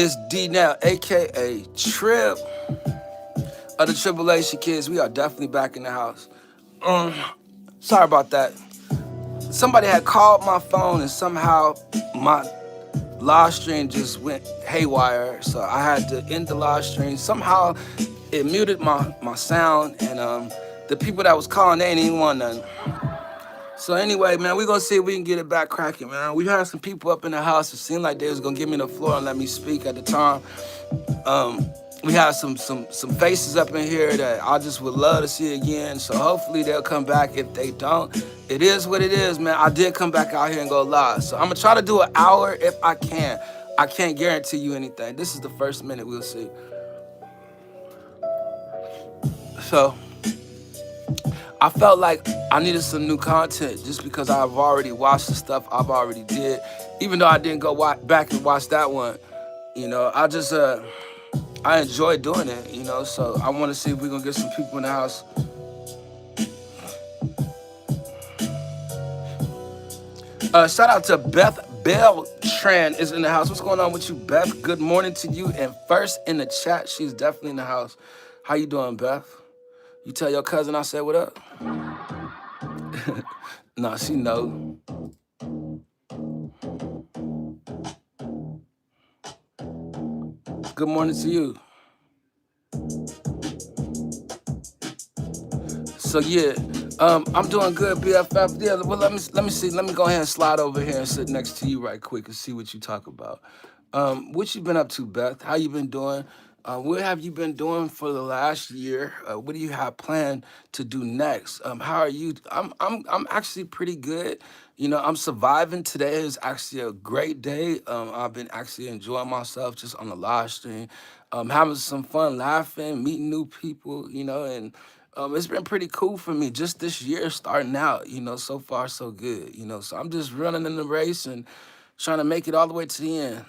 It's D now, aka Trip of the Tribulation Kidz. We are definitely back in the house. Um, Sorry about that. Somebody had called my phone and somehow my live stream just went haywire. So I had to end the live stream. Somehow it muted my sound, and the people that was calling, they ain't even want nothing. So anyway, man, we gonna see if we can get it back cracking, man. We had some people up in the house. It seemed like they was gonna give me the floor and let me speak at the time. We have some faces up in here that I just would love to see again. So hopefully they'll come back. If they don't, it is what it is, man. I did come back out here and go live. So I'm gonna try to do an hour if I can. I can't guarantee you anything. This is the first minute, we'll see. So I felt like I needed some new content just because I've already watched the stuff I've already did. Even though I didn't go back and watch that one, I enjoy doing it, so I want to see if we're going to get some people in the house. Shout out to Beth Beltran is in the house. What's going on with you, Beth? Good morning to you. And first in the chat, she's definitely in the house. How you doing, Beth? You tell your cousin I said what up? Nah, she know. Good morning to you. So yeah, I'm doing good, BFF. Yeah, well let me see. Let me go ahead and slide over here and sit next to you right quick and see what you talk about. What you been up to, Beth? How you been doing? What have you been doing for the last year? What do you have planned to do next? How are you? I'm actually pretty good. I'm surviving. Today is actually a great day. I've been actually enjoying myself just on the live stream, having some fun, laughing, meeting new people, and it's been pretty cool for me just this year starting out, so far so good, so I'm just running in the race and trying to make it all the way to the end.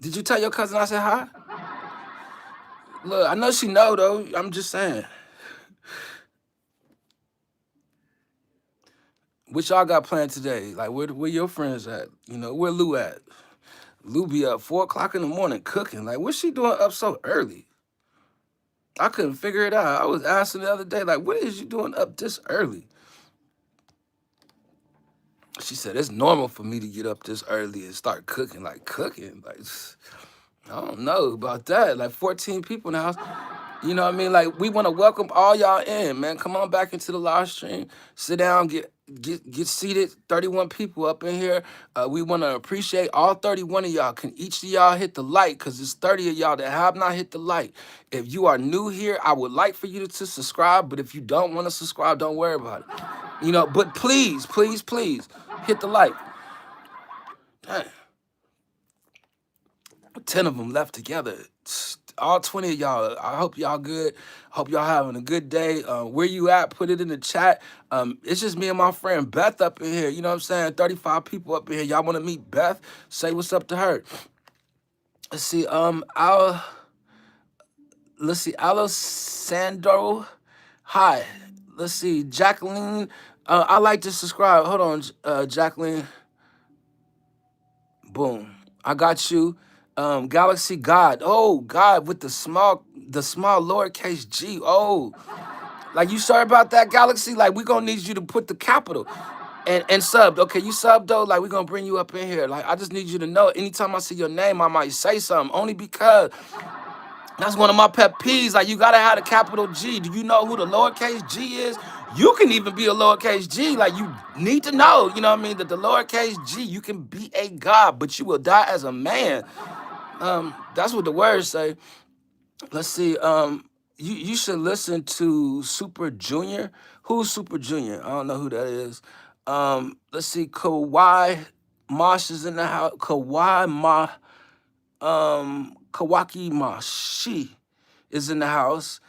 Did you tell your cousin I said hi? Look, I know she know though. I'm just saying. What y'all got planned today? Like, where your friends at? Where Lou at? Lou be up 4 o'clock in the morning cooking. Like, what's she doing up so early? I couldn't figure it out. I was asking the other day, like, what is you doing up this early? She said, it's normal for me to get up this early and start cooking. Like, cooking? Like, I don't know about that. Like, 14 people in the house. You know what I mean? Like, we want to welcome all y'all in, man. Come on back into the live stream. Sit down, get seated. 31 people up in here. We want to appreciate all 31 of y'all. Can each of y'all hit the like? Because there's 30 of y'all that have not hit the like. If you are new here, I would like for you to subscribe. But if you don't want to subscribe, don't worry about it. But please, please, please, hit the like. Dang. 10 of them left together. All 20 of y'all, I hope y'all good. Hope y'all having a good day. Where you at? Put it in the chat. It's just me and my friend Beth up in here. You know what I'm saying? 35 people up in here. Y'all want to meet Beth? Say what's up to her. Let's see. Alessandro. Hi. Let's see. Jacqueline. I like to subscribe. Hold on, Jacqueline. Boom. I got you. Galaxy God. Oh, God with the small lowercase G. Oh, like you sorry about that, Galaxy? Like we gonna need you to put the capital and subbed. Okay, you subbed though. Like we gonna bring you up in here. Like I just need you to know. Anytime I see your name, I might say something. Only because that's one of my pet peeves. Like you gotta have a capital G. Do you know who the lowercase G is? You can even be a lowercase G. Like you need to know. You know what I mean? That the lowercase G, you can be a god, but you will die as a man. That's what the words say. Let's see. You should listen to Super Junior. Who's Super Junior? I don't know who that is. Let's see. Mosh is in the house. Kawaki Mashi is in the house.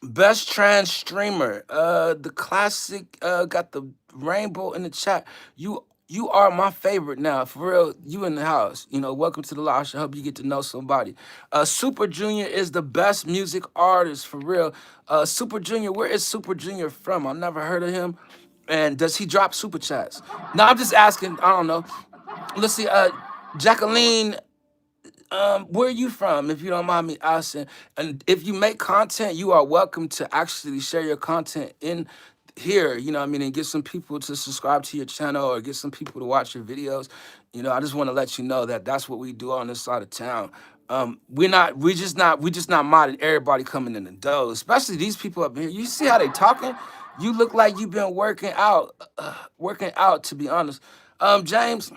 Best trans streamer. The classic got the rainbow in the chat. You are my favorite now, for real. You in the house. Welcome to the live show. I hope you get to know somebody. Super Junior is the best music artist, for real. Super Junior, where is Super Junior from? I never heard of him. And does he drop super chats? No, I'm just asking. I don't know. Let's see. Jacqueline, where are you from, if you don't mind me asking? And if you make content, you are welcome to actually share your content in here, you know what I mean, and get some people to subscribe to your channel or get some people to watch your videos. You know, I just want to let you know that that's what we do on this side of town. We just not modding everybody coming in the door, especially these people up here. You see how they talking? You look like you've been working out, to be honest. James,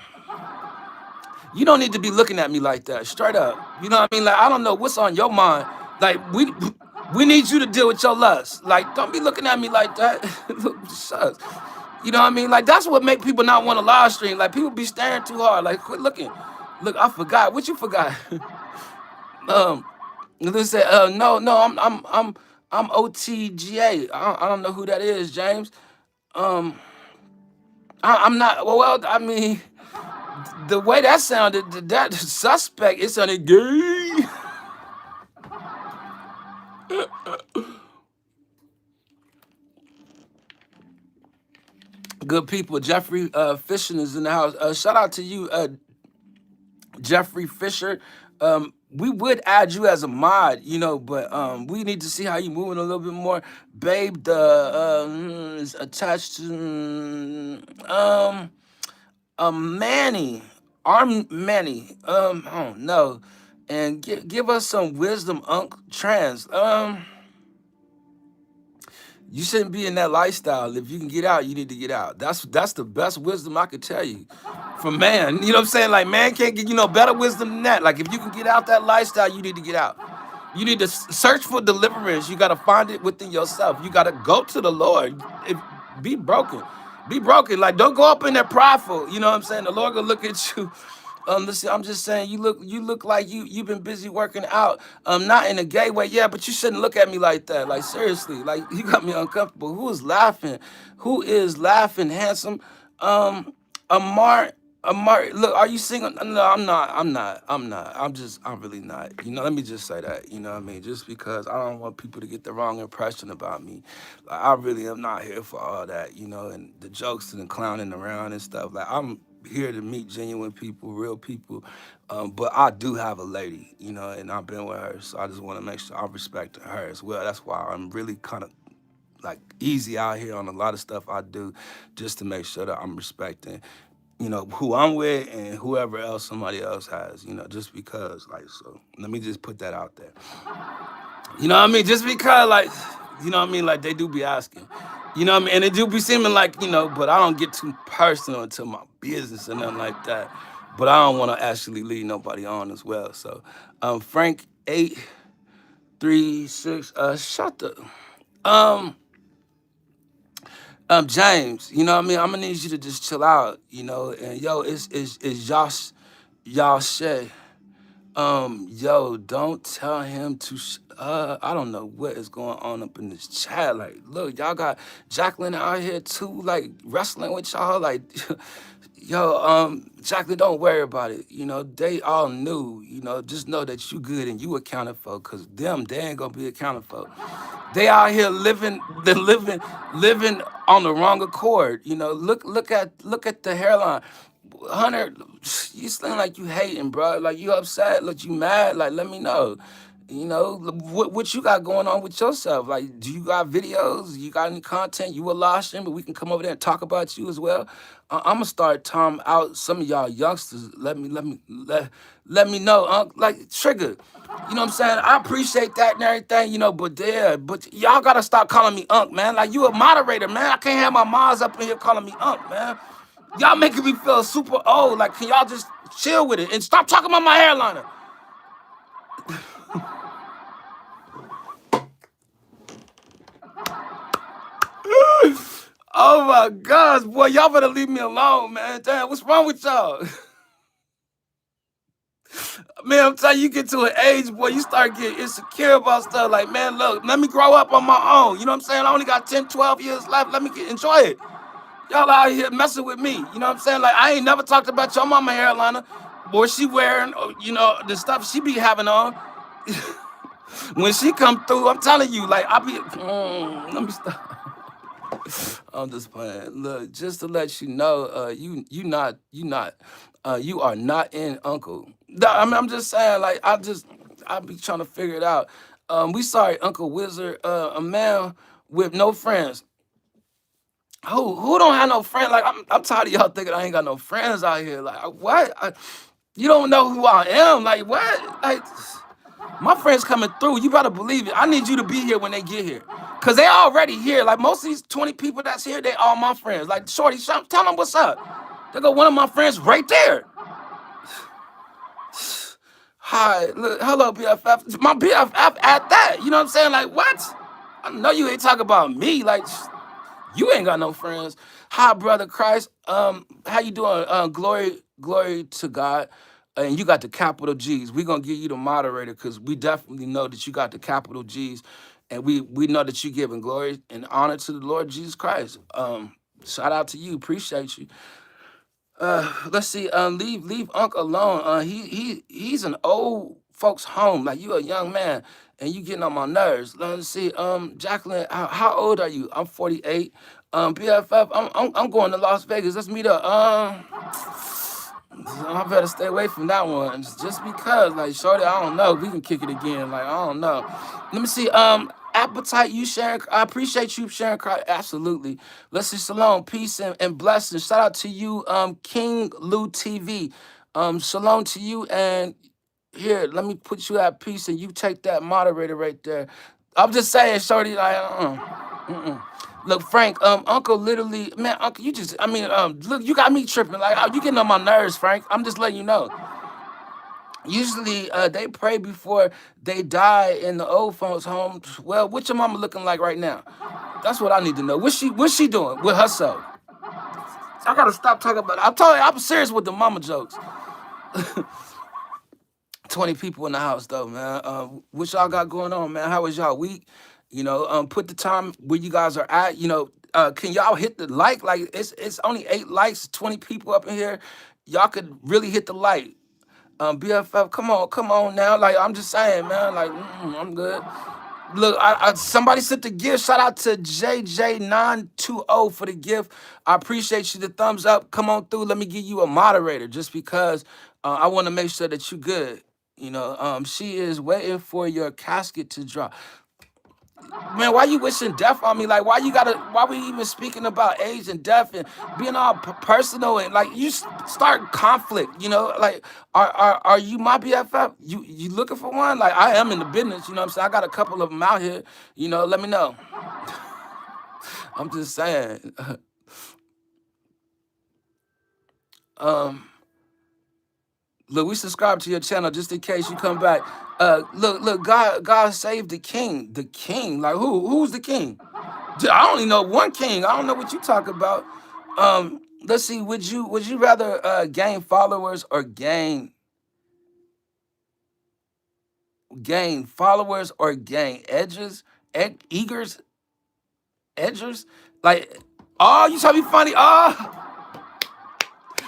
you don't need to be looking at me like that, straight up. You know what I mean? Like, I don't know what's on your mind. Like, we need you to deal with your lust. Like, don't be looking at me like that. Look, shucks. You know what I mean? Like, that's what make people not want to live stream. Like, people be staring too hard. Like, quit looking. Look, I forgot. What you forgot? um, they say, no, I'm OTGA. I don't know who that is, James. Um, I'm not. Well, I mean, the way that sounded, that suspect, it sounded gay. Good people. Jeffrey Fisher is in the house. Shout out to you, Jeffrey Fisher. We would add you as a mod, you know, but we need to see how you moving a little bit more. Babe, the is attached to Manny, Arm Manny. I don't know. And give us some wisdom, Unc Trans. You shouldn't be in that lifestyle. If you can get out, you need to get out. That's the best wisdom I could tell you from man. You know what I'm saying? Like, man can't get, you know, better wisdom than that. Like, if you can get out that lifestyle, you need to get out. You need to search for deliverance. You got to find it within yourself. You got to go to the Lord. Be broken. Be broken. Like, don't go up in there prideful. You know what I'm saying? The Lord gonna look at you. Listen, I'm just saying, you look like you've been busy working out. Not in a gay way, yeah, but you shouldn't look at me like that. Like, seriously, like, you got me uncomfortable. Who is laughing? Who is laughing, handsome? Amar, look, are you single? No, I'm not. I'm really not. You know, let me just say that. You know what I mean? Just because I don't want people to get the wrong impression about me. Like, I really am not here for all that, you know, and the jokes and the clowning around and stuff. Like, I'm here to meet genuine people, real people. But I do have a lady, you know, and I've been with her, so I just want to make sure I respect her as well. That's why I'm really kind of like easy out here on a lot of stuff I do, just to make sure that I'm respecting, you know, who I'm with and whoever else somebody else has, you know, just because, like, so let me just put that out there. You know what I mean? Just because, like, you know what I mean? Like, they do be asking. You know what I mean? And it do be seeming like, you know, but I don't get too personal into my business or nothing like that. But I don't want to actually lead nobody on as well. So, Frank 836, shut the, um, James, you know what I mean? I'm gonna need you to just chill out, you know. And yo, it's Josh Shay. Yo, don't tell him to. I don't know what is going on up in this chat. Like, look, y'all got Jacqueline out here too, like wrestling with y'all. Like, yo, Jacqueline, don't worry about it. You know, they all knew. You know, just know that you good and you accounted for. Cause they ain't gonna be accounted for. They out here living on the wrong accord. You know, look at the hairline. Hunter, you seem like you hating, bro. Like, you upset. Look, you mad. Like, let me know. You know, what you got going on with yourself? Like, do you got videos? You got any content? You a live stream, but we can come over there and talk about you as well. I'm gonna start out some of y'all youngsters. Let me know. Like, Trigger. You know what I'm saying? I appreciate that and everything, you know, but y'all gotta stop calling me Unc, man. Like, you a moderator, man. I can't have my moms up in here calling me Unc, man. Y'all making me feel super old. Like, can y'all just chill with it and stop talking about my hairliner? Oh my gosh, boy, y'all better leave me alone, man. Damn, what's wrong with y'all? Man, I'm telling you, you get to an age, boy, you start getting insecure about stuff. Like, man, look, let me grow up on my own. You know what I'm saying? I only got 10, 12 years left. Let me enjoy it. Y'all out here messing with me. You know what I'm saying? Like, I ain't never talked about your mama hairliner. Boy, she wearing, you know, the stuff she be having on. When she come through, I'm telling you, like, I be, let me stop. I'm just playing. Look, just to let you know, you are not in Uncle. I mean, I'm just saying, like, I be trying to figure it out. We sorry, Uncle Wizard, a man with no friends. Who don't have no friends? Like, I'm tired of y'all thinking I ain't got no friends out here. Like, what? You don't know who I am. Like, what? Like, my friends coming through. You better believe it. I need you to be here when they get here. Cause they already here. Like most of these 20 people that's here, they all my friends. Like Shorty, tell them what's up. They go one of my friends right there. Hi, look, hello, BFF. My BFF at that. You know what I'm saying? Like, what? I know you ain't talking about me. Like, you ain't got no friends. Hi, brother Christ. How you doing? Glory to God. And you got the capital G's. We're gonna give you the moderator because we definitely know that you got the capital G's, and we know that you giving glory and honor to the Lord Jesus Christ. Shout out to you. Appreciate you. Let's see. Leave Unc alone. He's an old folks home. Like you a young man, and you getting on my nerves. Let's see. Jacqueline, how old are you? I'm 48. BFF, I'm going to Las Vegas. Let's meet up. I better stay away from that one. Just because, like, shorty, I don't know. We can kick it again. Like, I don't know. Let me see. Appetite, you sharing. I appreciate you sharing. Absolutely. Let's see. Shalom, peace and blessings. Shout out to you, King Lou TV. Shalom to you. And here, let me put you at peace, and you take that moderator right there. I'm just saying, shorty. Like, look, Frank, Uncle literally, man, Uncle, you just, I mean, look, you got me tripping. Like, you getting on my nerves, Frank. I'm just letting you know. Usually, they pray before they die in the old folks' home. Well, what's your mama looking like right now? That's what I need to know. What's she doing with herself? I gotta stop talking about it. I told you, I'm serious with the mama jokes. 20 people in the house though, man. What y'all got going on, man? How was y'all week? You know, put the time where you guys are at. You know, can y'all hit the like? Like it's only 8 likes, 20 people up in here. Y'all could really hit the like. BFF, come on now. Like I'm just saying, man. Like I'm good. Look, somebody sent the gift. Shout out to JJ920 for the gift. I appreciate you. The thumbs up. Come on through. Let me give you a moderator just because I want to make sure that you good. You know, she is waiting for your casket to drop. Man, why you wishing death on me? Like, why we even speaking about age and death and being all personal and like you start conflict, you know? Like, are you my BFF? You looking for one? Like, I am in the business, you know what I'm saying? I got a couple of them out here, you know, let me know. I'm just saying. Look, we subscribe to your channel just in case you come back. Look, God saved the king. The king, like who's the king? I only know one king. I don't know what you talk about. Let's see. Would you rather gain followers or gain followers or gain edges, eagers, edgers? Like, oh, you trying to be funny? Oh.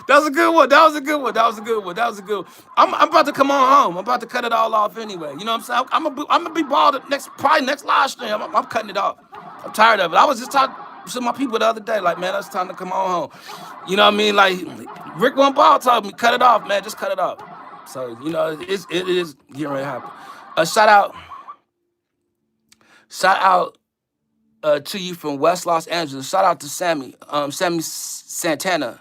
That was a good one. That was a good one. That was a good one. That was a good one. I'm about to come on home. I'm about to cut it all off anyway. You know what I'm saying? I'm gonna be bald probably next live stream. I'm cutting it off. I'm tired of it. I was just talking to my people the other day, like, man, it's time to come on home. You know what I mean? Like Rick One Ball told me, cut it off, man. Just cut it off. So, you know, it is getting ready to happen. Shout out to you from West Los Angeles. Shout out to Sammy Santana.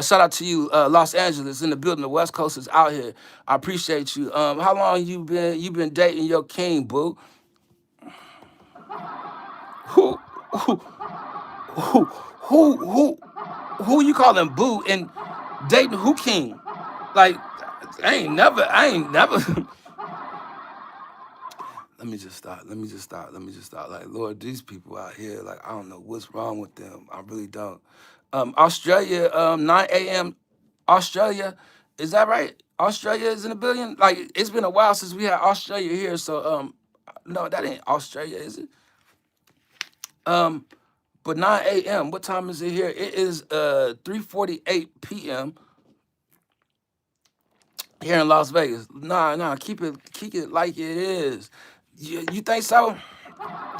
Shout out to you, Los Angeles, in the building. The West Coast is out here. I appreciate you. How long you been dating your king, boo? Who who who who you calling boo and dating who king? Like I ain't never. Let me just stop. Like, Lord, these people out here, like, I don't know what's wrong with them. I really don't. Australia, 9 a.m. Australia, is that right? Australia is in a billion? Like, it's been a while since we had Australia here, so, no, that ain't Australia, is it? But 9 a.m., what time is it here? It is 3:48 p.m. here in Las Vegas. Nah, keep it like it is. You think so?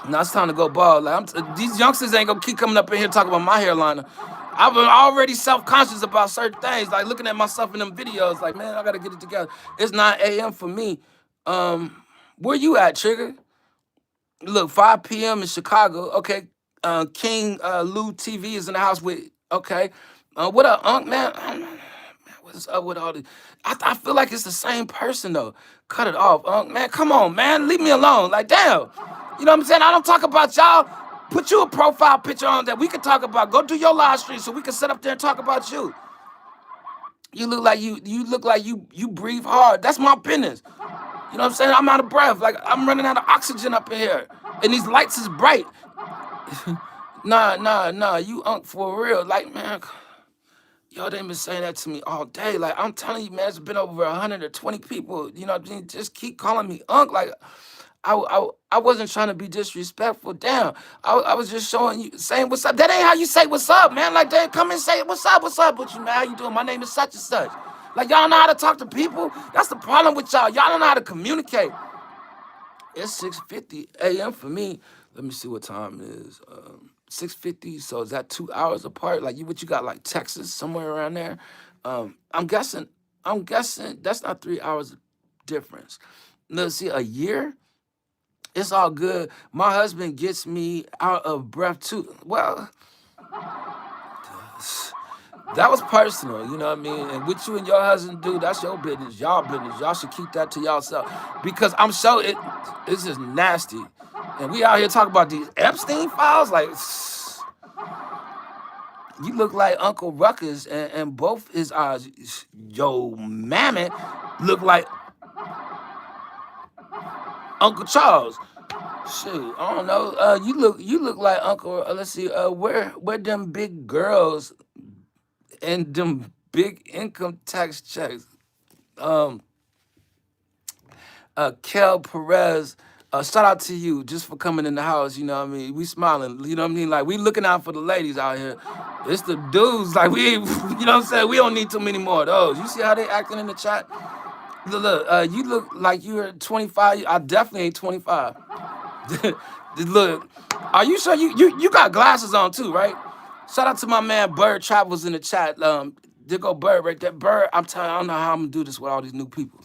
Now it's time to go bald. Like these youngsters ain't gonna keep coming up in here talking about my hairline. I've been already self-conscious about certain things, like looking at myself in them videos. Like, man, I gotta get it together. It's 9 a.m. for me. Where you at, Trigger? Look, 5 p.m. in Chicago. Okay. King Lou TV is in the house with. Okay. What up, Unc, man? What's up with all this? I feel like it's the same person though. Cut it off, Unc, man. Come on, man. Leave me alone. Like, damn. You know what I'm saying? I don't talk about y'all. Put you a profile picture on that we can talk about. Go do your live stream so we can sit up there and talk about you. You look like you breathe hard. That's my business. You know what I'm saying? I'm out of breath. Like I'm running out of oxygen up in here. And these lights is bright. Nah. You Unc for real. Like, man, y'all didn't been saying that to me all day. Like, I'm telling you, man, it's been over 120 people. You know what I mean? Just keep calling me Unc. Like, I wasn't trying to be disrespectful. Damn. I was just showing you, saying what's up. That ain't how you say what's up, man. Like, they come and say, what's up with you, man? How you doing? My name is such and such. Like, y'all know how to talk to people? That's the problem with y'all. Y'all don't know how to communicate. It's 6:50 a.m. for me. Let me see what time it is. 6:50. So is that 2 hours apart? Like what you got, like Texas, somewhere around there? I'm guessing. That's not 3 hours difference. Let's see, a year. It's all good. My husband gets me out of breath too. Well, that was personal, you know what I mean? And what you and your husband do, that's your business, y'all business. Y'all should keep that to yourself. Because I'm sure it's just nasty. And we out here talking about these Epstein files. Like, you look like Uncle Ruckus, and both his eyes, yo, mammy, look like Uncle Charles. Shoot, I don't know. You look like Uncle. Let's see. Where them big girls and them big income tax checks? Kel Perez, shout out to you just for coming in the house. You know what I mean? We smiling. You know what I mean? Like, we looking out for the ladies out here. It's the dudes. Like, we ain't, you know what I'm saying? We don't need too many more of those. You see how they acting in the chat? Look, you look like you're 25. I definitely ain't 25. Look, are you sure you got glasses on too, right? Shout out to my man Bird Travels in the chat. There go Bird right there. Bird, I'm telling you, I don't know how I'm gonna do this with all these new people.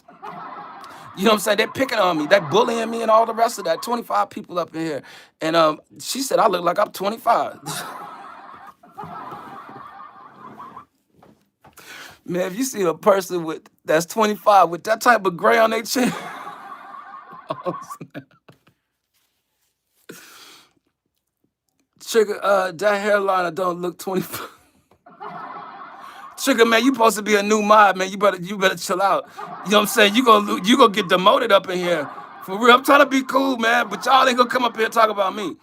You know what I'm saying? They're picking on me. They're bullying me and all the rest of that. 25 people up in here. And she said I look like I'm 25. Man, if you see a person that's 25 with that type of gray on their chin, Trigger, that hairline don't look 25. Trigger, man, you supposed to be a new mod, man. You better chill out. You know what I'm saying? You gonna get demoted up in here. For real, I'm trying to be cool, man, but y'all ain't gonna come up here and talk about me.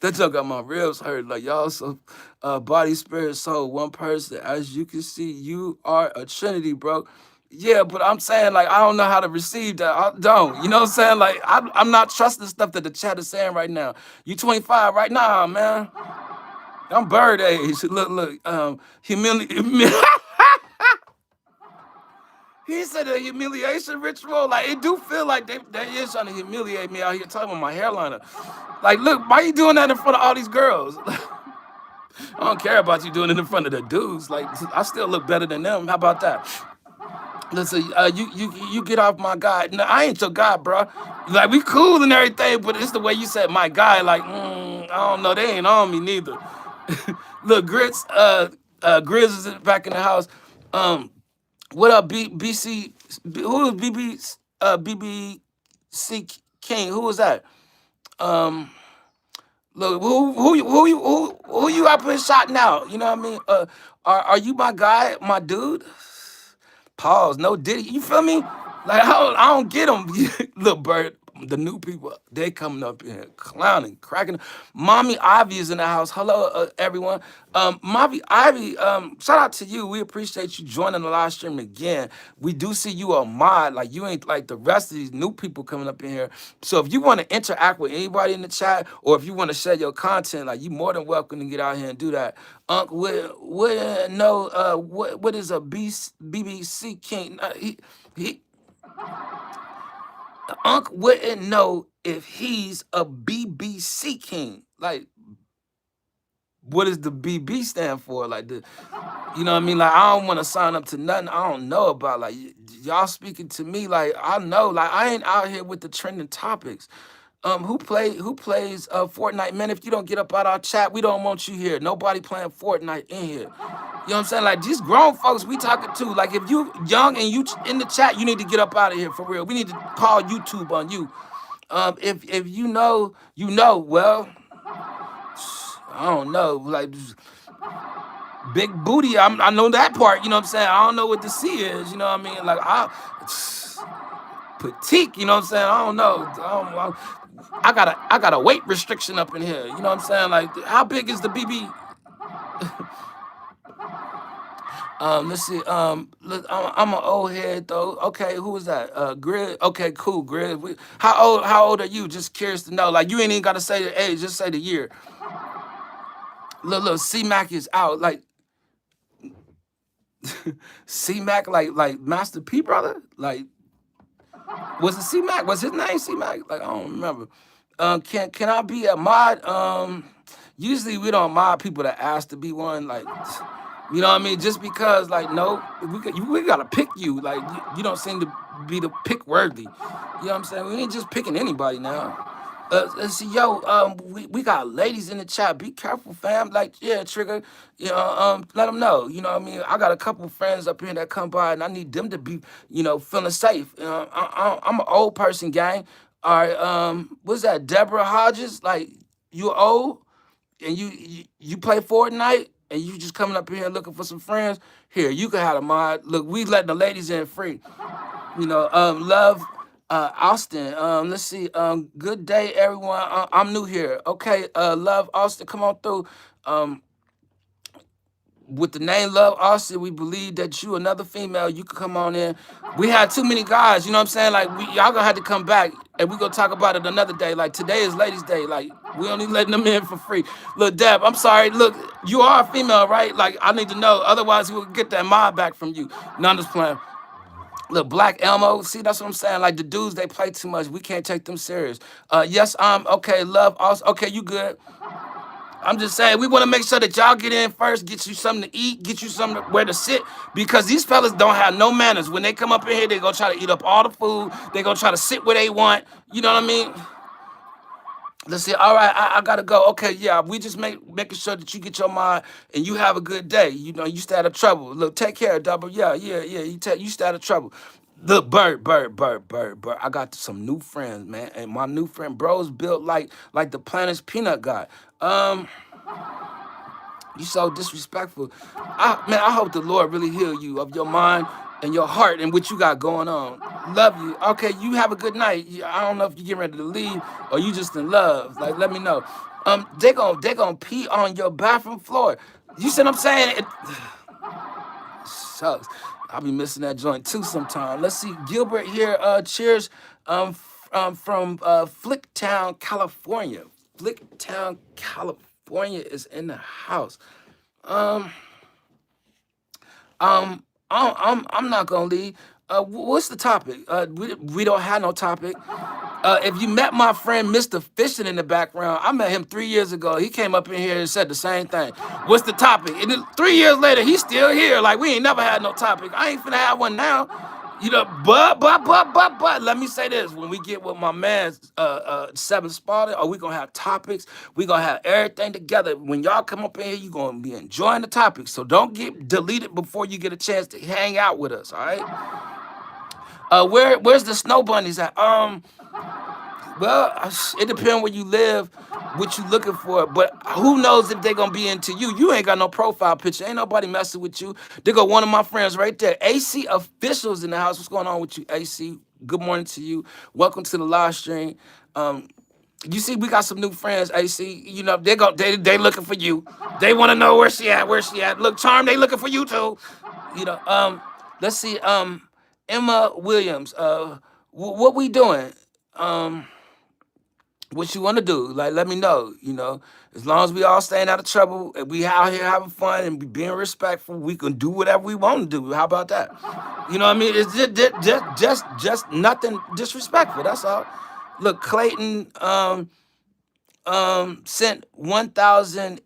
That joke got my ribs hurt. Like, y'all so body, spirit, soul, one person. As you can see, you are a trinity, bro. Yeah, but I'm saying, like, I don't know how to receive that. I don't. You know what I'm saying? Like, I'm not trusting stuff that the chat is saying right now. You 25 right now, man. I'm bird age. Look, he said a humiliation ritual. Like, it do feel like they is trying to humiliate me out here talking about my hairliner. Like, look, why you doing that in front of all these girls? I don't care about you doing it in front of the dudes. Like, I still look better than them. How about that? Listen, you get off my guy. No, I ain't your guy, bro. Like, we cool and everything, but it's the way you said my guy. Like, I don't know, they ain't on me neither. Look, Grizz is back in the house. What up, BC? Who is BBC King? Who was that? Look, who you up in shot now? You know what I mean? Are you my guy, my dude? Pause. No Diddy. You feel me? Like, I don't get them. Look, Bert, the new people, they coming up in here clowning, cracking. Mommy Ivy is in the house. Hello, everyone. Mommy Ivy, shout out to you. We appreciate you joining the live stream again. We do see you a mod. Like, you ain't like the rest of these new people coming up in here. So if you want to interact with anybody in the chat, or if you want to share your content, like, you more than welcome to get out here and do that. Unc, what is a BBC King? He Unc wouldn't know if he's a BBC king. Like, what does the BB stand for? Like the, you know what I mean? Like, I don't want to sign up to nothing I don't know about. Like, y'all speaking to me, like I know, like I ain't out here with the trending topics. Who plays Fortnite? Man, if you don't get up out our chat, we don't want you here. Nobody playing Fortnite in here. You know what I'm saying? Like these grown folks we talking to. Like if you young and you in the chat, you need to get up out of here for real. We need to call YouTube on you. If you know, you know. Well, I don't know. Like big booty, I know that part. You know what I'm saying? I don't know what the C is. You know what I mean? Like petite. You know what I'm saying? I don't know. I got a weight restriction up in here. You know what I'm saying? Like how big is the BB? Let's see. I'm an old head though. Okay, who was that? Grid. Okay, cool. Grid. How old are you? Just curious to know. Like you ain't even gotta say the age. Just say the year. Look. C Mac is out. Like C Mac. Like Master P brother. Like was it C Mac? Was his name C Mac? Like I don't remember. Can I be a mod? Usually we don't mod people that ask to be one. Like, you know what I mean? Just because, like, no, we gotta pick you. Like, you don't seem to be the pick worthy. You know what I'm saying? We ain't just picking anybody now. Let's see, yo, we got ladies in the chat. Be careful, fam. Like, yeah, Trigger, you know, let them know. You know what I mean? I got a couple friends up here that come by, and I need them to be, you know, feeling safe. You know, I'm an old person, gang. All right, what's that? Deborah Hodges? Like, you old and you play Fortnite and you just coming up here looking for some friends? Here, you can have a mod. Look, we letting the ladies in free. You know, love Austin. Let's see. Good day, everyone. I'm new here. Okay, love Austin, come on through. Um, with the name Love Austin, we believe that you another female. You could come on in. We had too many guys. You know what I'm saying? Like y'all gonna have to come back, and we gonna talk about it another day. Like today is Ladies' Day. Like we only letting them in for free. Look, Deb, I'm sorry. Look, you are a female, right? Like I need to know. Otherwise, we'll get that mod back from you. None is playing. Look, Black Elmo, see, that's what I'm saying. Like the dudes, they play too much. We can't take them serious. Yes, I'm okay. Love, also, okay, you good. I'm just saying, we want to make sure that y'all get in first, get you something to eat, get you something where to sit, because these fellas don't have no manners. When they come up in here, they gonna try to eat up all the food. They gonna try to sit where they want. You know what I mean? Let's see. All right, I gotta go. Okay, yeah, we just making sure that you get your mind and you have a good day. You know, you stay out of trouble. Look, take care, double. Yeah. You stay out of trouble. Look, Bird. I got some new friends, man, and my new friend, bro's built like the planet's peanut guy. You so disrespectful. I hope the Lord really heal you of your mind and your heart and what you got going on. Love you. Okay, you have a good night. I don't know if you get ready to leave or you just in love. Like, let me know. They gonna pee on your bathroom floor. You see what I'm saying? It sucks. I'll be missing that joint too sometime. Let's see. Gilbert here. Cheers. From Flicktown, California. Flicktown, California is in the house. Um, I'm not gonna leave. What's the topic? We don't have no topic. If you met my friend Mr. Fishing in the background, I met him 3 years ago. He came up in here and said the same thing. What's the topic? And then 3 years later, he's still here. Like we ain't never had no topic. I ain't finna have one now. You know, but, let me say this. When we get with my man, Seven Sparta, we gonna have topics. We gonna have everything together. When y'all come up in here, you gonna be enjoying the topics. So don't get deleted before you get a chance to hang out with us, all right? Where's the snow bunnies at? Well, it depends where you live, what you looking for. But who knows if they gonna be into you? You ain't got no profile picture. Ain't nobody messing with you. There go one of my friends right there. AC officials in the house. What's going on with you, AC? Good morning to you. Welcome to the live stream. You see, we got some new friends, AC. You know, they looking for you. They want to know where she at, where she at. Look, Charm, they looking for you too. You know, let's see, Emma Williams. What we doing? what you want to do. Like, let me know. You know, as long as we all staying out of trouble and we out here having fun and we being respectful, we can do whatever we want to do. How about that? You know what I mean? It's just nothing disrespectful. That's all. Look, Clayton sent 1,000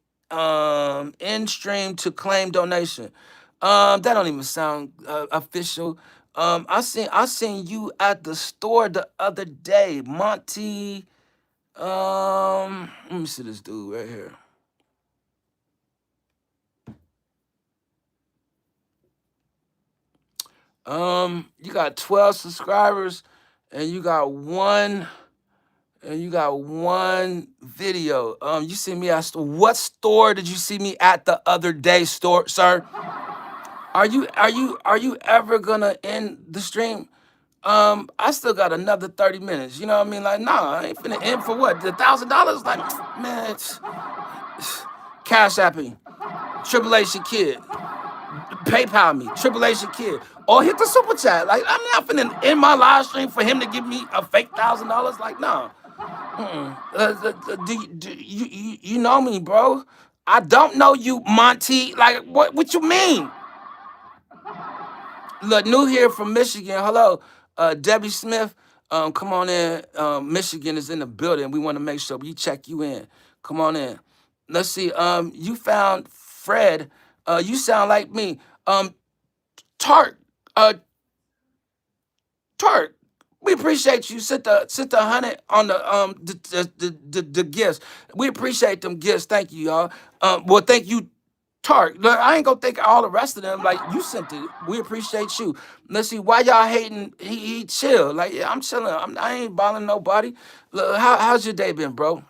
in stream to claim donation. That don't even sound official. I seen you at the store the other day, Monty. Let me see this dude right here. You got 12 subscribers, and you got one video. You see me at what store did you see me at the other day, store, sir? Are you ever gonna end the stream? I still got another 30 minutes. You know what I mean? Like, nah, I ain't finna end for what? The $1,000? Like, man, Cash App me, Tribulation Kid, PayPal me, Tribulation Kid, or hit the super chat. Like, I'm not finna end my live stream for him to give me a fake $1,000. Like, nah. Do you know me, bro? I don't know you, Monty. Like, what you mean? Look, new here from Michigan. Hello, Debbie Smith. Come on in. Michigan is in the building. We want to make sure we check you in. Come on in. Let's see. You found Fred. You sound like me. Tart. Tart. We appreciate you. Sent the 100 on the gifts. We appreciate them gifts. Thank you, y'all. Well, thank you, Tark. Look, I ain't gonna think all the rest of them. Like, you sent it. We appreciate you. Let's see, why y'all hating? He chill. Like, yeah, I'm chilling. I ain't bothering nobody. Look, how's your day been, bro?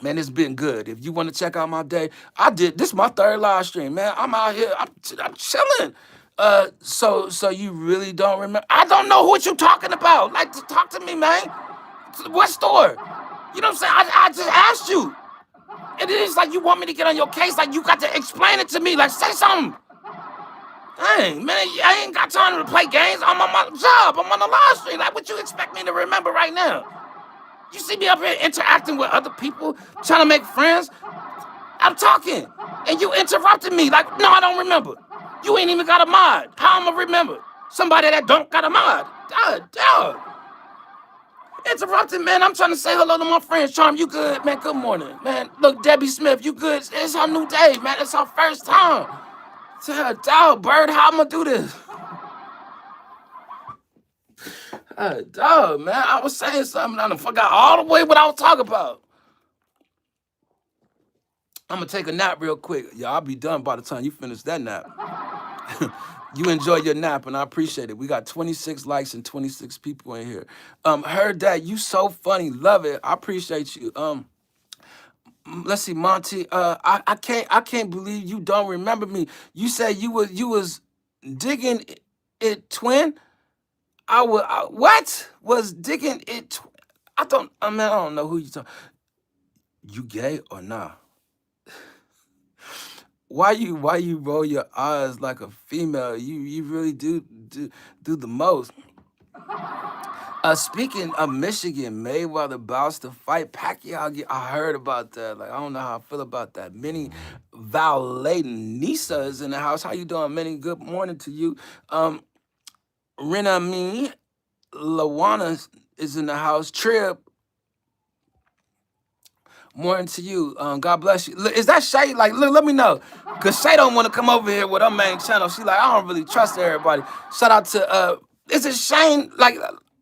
Man, it's been good. If you want to check out my day, I did. This is my third live stream, man. I'm out here. I'm chilling. So you really don't remember? I don't know what you talking about. Like, talk to me, man. What store? You know what I'm saying? I just asked you. And it is like you want me to get on your case. Like, you got to explain it to me. Like, say something. Dang, man, I ain't got time to play games. I'm on my job. I'm on the live stream. Like, what you expect me to remember right now? You see me up here interacting with other people, trying to make friends. I'm talking, and you interrupted me. Like, no, I don't remember. You ain't even got a mod. How am I remember? Somebody that don't got a mod. Dog. Interrupted, man. I'm trying to say hello to my friends. Charm, you good, man? Good morning, man. Look, Debbie Smith, you good? It's our new day, man. It's our first time. Dog, Bird, how I'm gonna do this? Dog, man. I was saying something. I forgot all the way what I was talking about. I'm gonna take a nap real quick. Yeah, I'll be done by the time you finish that nap. You enjoy your nap, and I appreciate it. We got 26 likes and 26 people in here. Heard that. You so funny. Love it. I appreciate you. Let's see, Monty. I can't believe you don't remember me. You said you was digging it, twin. What was digging it? I don't know who you talking. You gay or nah? Why you roll your eyes like a female? You really do the most. Speaking of Michigan, Mayweather about to fight Pacquiao. I heard about that. Like, I don't know how I feel about that. Minnie Vallayton Nisa is in the house. How you doing, Minnie? Good morning to you. Renami Lawana is in the house. Trip. Morning to you. God bless you. Is that Shay? Like, look, let me know. Because Shay don't want to come over here with her main channel. She like, I don't really trust everybody. Shout out to, is it Shane? Like,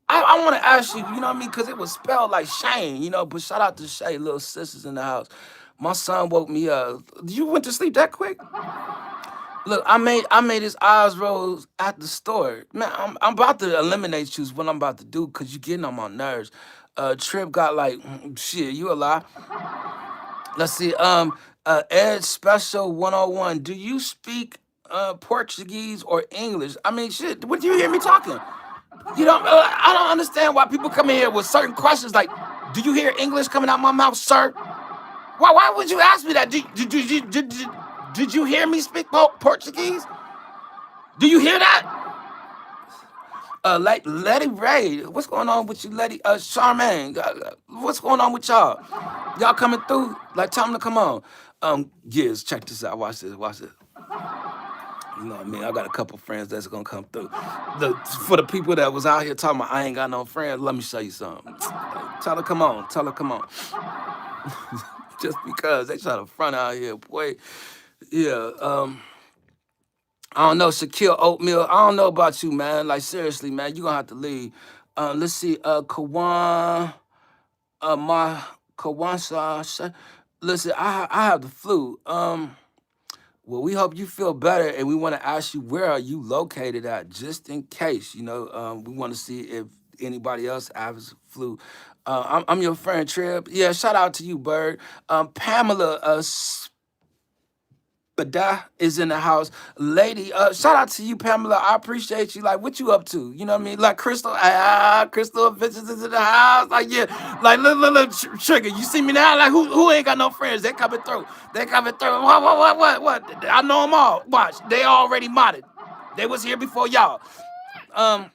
I want to ask you, you know what I mean? Because it was spelled like Shane, you know? But shout out to Shay, little sisters in the house. My son woke me up. You went to sleep that quick? Look, I made his eyes roll at the store. Man, I'm about to eliminate you is what I'm about to do because you getting on my nerves. Trip got like, shit, you a lie. Let's see, Ed Special 101. Do you speak Portuguese or English? I mean, shit, what do you hear me talking? You don't, I don't understand why people come in here with certain questions like, do you hear English coming out my mouth, sir? Why would you ask me that? Did you hear me speak Portuguese? Do you hear that? Letty Ray, what's going on with you, Letty? Charmaine, what's going on with y'all? Y'all coming through? Like, tell them to come on. Giz, check this out. Watch this. Watch this. You know what I mean? I got a couple friends that's gonna come through. For the people that was out here talking about I ain't got no friends, let me show you something. Tell her come on. Tell her come on. Just because they try to front out here, boy. Yeah. I don't know, Shaquille Oatmeal. I don't know about you, man. Like seriously, man, you gonna have to leave. Let's see, Kawan, my Kawansa. Listen, I have the flu. Well, we hope you feel better, and we want to ask you where are you located at, just in case. You know, we want to see if anybody else has flu. I'm your friend Trib. Yeah, shout out to you, Bird. Pamela Bada is in the house. Lady, shout out to you, Pamela. I appreciate you. Like, what you up to? You know what I mean? Like, Crystal Adventures is in the house. Like, yeah. Like, little Trigger. You see me now? Like, who ain't got no friends? They coming through. They coming through. What? I know them all. Watch. They already modded. They was here before y'all. Shout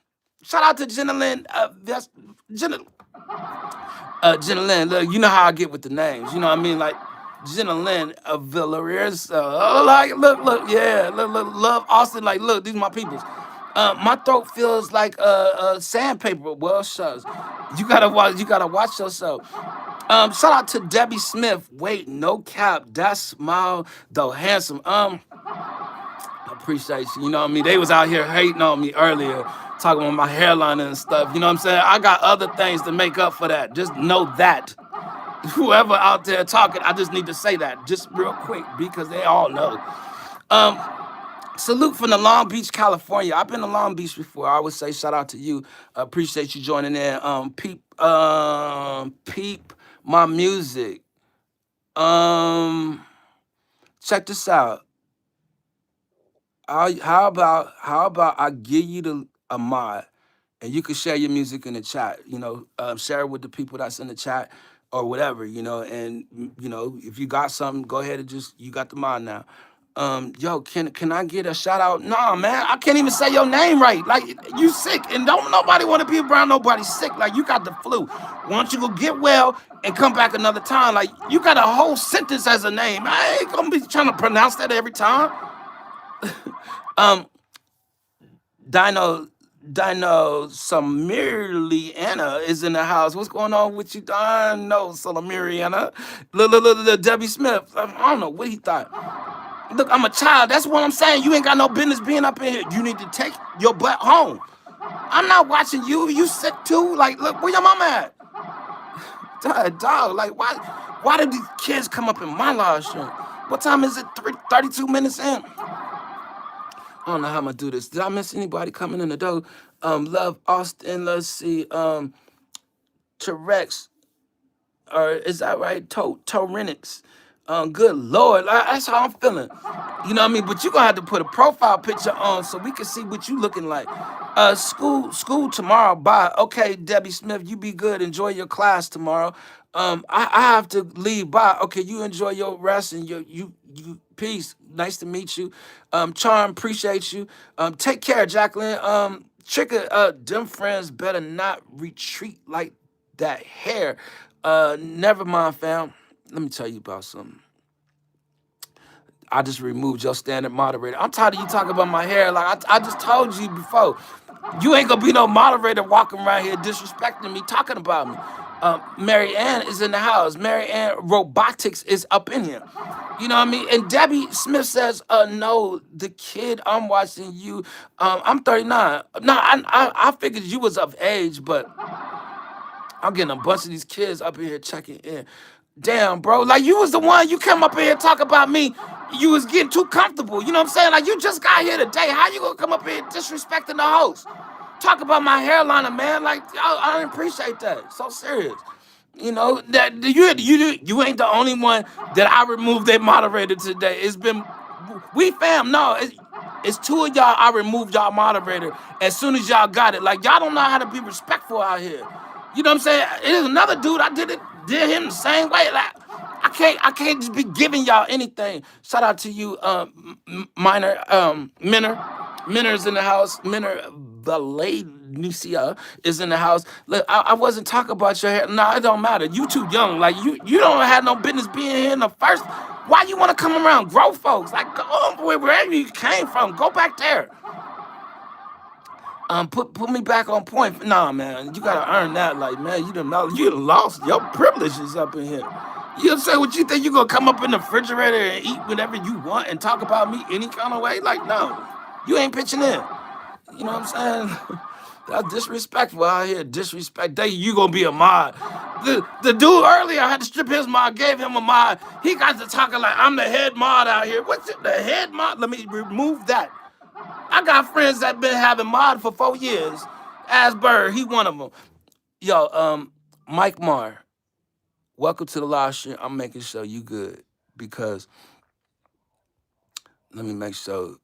out to Jenna Lynn. Jenna Lynn, look, you know how I get with the names. You know what I mean? Like, Jenna Lynn of Villarreal. Like, look, yeah, look, love Austin. Like, look, these are my peoples. My throat feels like sandpaper. Well, shucks. You gotta watch yourself. Shout out to Debbie Smith. Wait, no cap. That smile, though, handsome. I appreciate you. You know what I mean? They was out here hating on me earlier, talking about my hairline and stuff. You know what I'm saying? I got other things to make up for that. Just know that. Whoever out there talking, I just need to say that just real quick because they all know. Salute from the Long Beach, California. I've been to Long Beach before. I would say shout out to you. Appreciate you joining in. Peep my music. Check this out. How about I give you a mod and you can share your music in the chat. You know, share it with the people that's in the chat or whatever. You know, and you know if you got something, go ahead and just you got the mod now. Yo, can I get a shout out? Nah, man, I can't even say your name right. Like you sick, and don't nobody want to be around nobody sick. Like you got the flu. Why don't you go get well and come back another time? Like you got a whole sentence as a name. I ain't gonna be trying to pronounce that every time. Um, Dino Samiriana is in the house. What's going on with you, Dino Samiriana? Look, Debbie Smith. I don't know what he thought. Look, I'm a child. That's what I'm saying. You ain't got no business being up in here. You need to take your butt home. I'm not watching you. You sick too? Like, look, where your mama at? Dog, like, why did these kids come up in my live stream? What time is it? 32 minutes in? I don't know how I'm gonna do this. Did I miss anybody coming in the door? Love Austin. Let's see. T-Rex, or is that right? Torenix. Good Lord, that's how I'm feeling. You know what I mean? But you gonna have to put a profile picture on so we can see what you looking like. School tomorrow. Bye. Okay, Debbie Smith, you be good. Enjoy your class tomorrow. I have to leave. Bye. Okay, you enjoy your rest and you peace. Nice to meet you. Charm, appreciate you. Take care, Jacqueline. Trigger, them friends better not retreat like that hair. Never mind, fam. Let me tell you about something. I just removed your standard moderator. I'm tired of you talking about my hair. Like I just told you before. You ain't gonna be no moderator walking around here disrespecting me, talking about me. Mary Ann is in the house. Mary Ann Robotics is up in here. You know what I mean? And Debbie Smith says, no, the kid I'm watching you, I'm 39. No, I figured you was of age, but I'm getting a bunch of these kids up in here checking in. Damn, bro. Like, you was the one, you come up in here talk about me. You was getting too comfortable. You know what I'm saying? Like, you just got here today. How you gonna come up here disrespecting the host? Talk about my hairline, man. Like, I don't appreciate that. So serious. You know, that you ain't the only one that I removed their moderator today. It's been, we fam, no. It's two of y'all, I removed y'all moderator as soon as y'all got it. Like, y'all don't know how to be respectful out here. You know what I'm saying? There's another dude, I did him the same way. Like, I can't just be giving y'all anything. Shout out to you, Minor, Minner's in the house. Minner, the lady, Nicia is in the house. Look, I wasn't talking about your hair. No, it don't matter. You too young. Like you don't have no business being here in the first. Why you want to come around grow folks? Like go on, wherever you came from, go back there. Put me back on point. Nah, man, you gotta earn that. Like, man, you done lost your privileges up in here. You say what you think you gonna come up in the refrigerator and eat whatever you want and talk about me any kind of way? Like, no, you ain't pitching in. You know what I'm saying? That's disrespectful out here. Disrespect. You gonna be a mod. The dude earlier, I had to strip his mod, gave him a mod. He got to talking like I'm the head mod out here. What's it, the head mod? Let me remove that. I got friends that been having mod for 4 years. Asbury, he one of them. Yo, Mike Marr, welcome to the live stream. I'm making sure you good because let me make sure.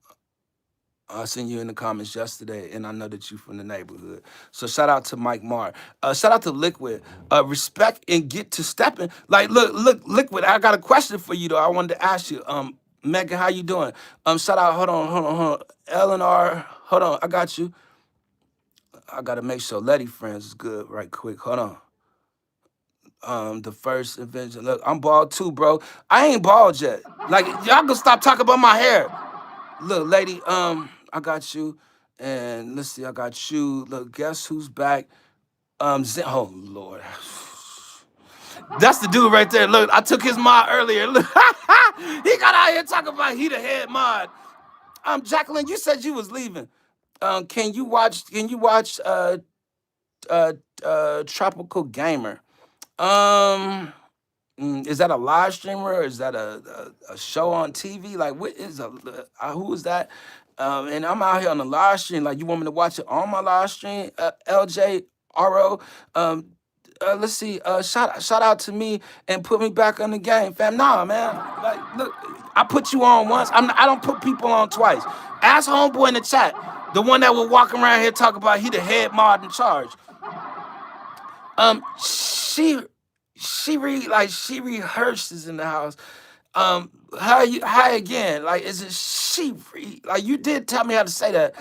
I seen you in the comments yesterday, and I know that you from the neighborhood. So shout out to Mike Marr. Shout out to Liquid. Respect and get to stepping. Like, look, Liquid. I got a question for you though. I wanted to ask you. Megan, how you doing? Shout out. Hold on. Eleanor, hold on. I got you. I gotta make sure Letty Friends is good right quick. Hold on. The first invention. Look, I'm bald too, bro. I ain't bald yet. Like, y'all gonna stop talking about my hair. Look, lady, I got you. And let's see, I got you. Look, guess who's back? Oh Lord. That's the dude right there. Look, I took his mod earlier. Look, he got out here talking about he the head mod. Jacqueline, you said you was leaving. Can you watch Tropical Gamer? Is that a live streamer or is that a show on TV? Like, what is who is that? And I'm out here on the live stream. Like, you want me to watch it on my live stream? LJ RO. Let's see. Shout out to me and put me back on the game, fam. Nah, man. Like, look, I put you on once. I don't put people on twice. Ask homeboy in the chat, the one that will walk around here talk about he the head mod in charge. She rehearses in the house. How again? Like, is it she? Like, you did tell me how to say that.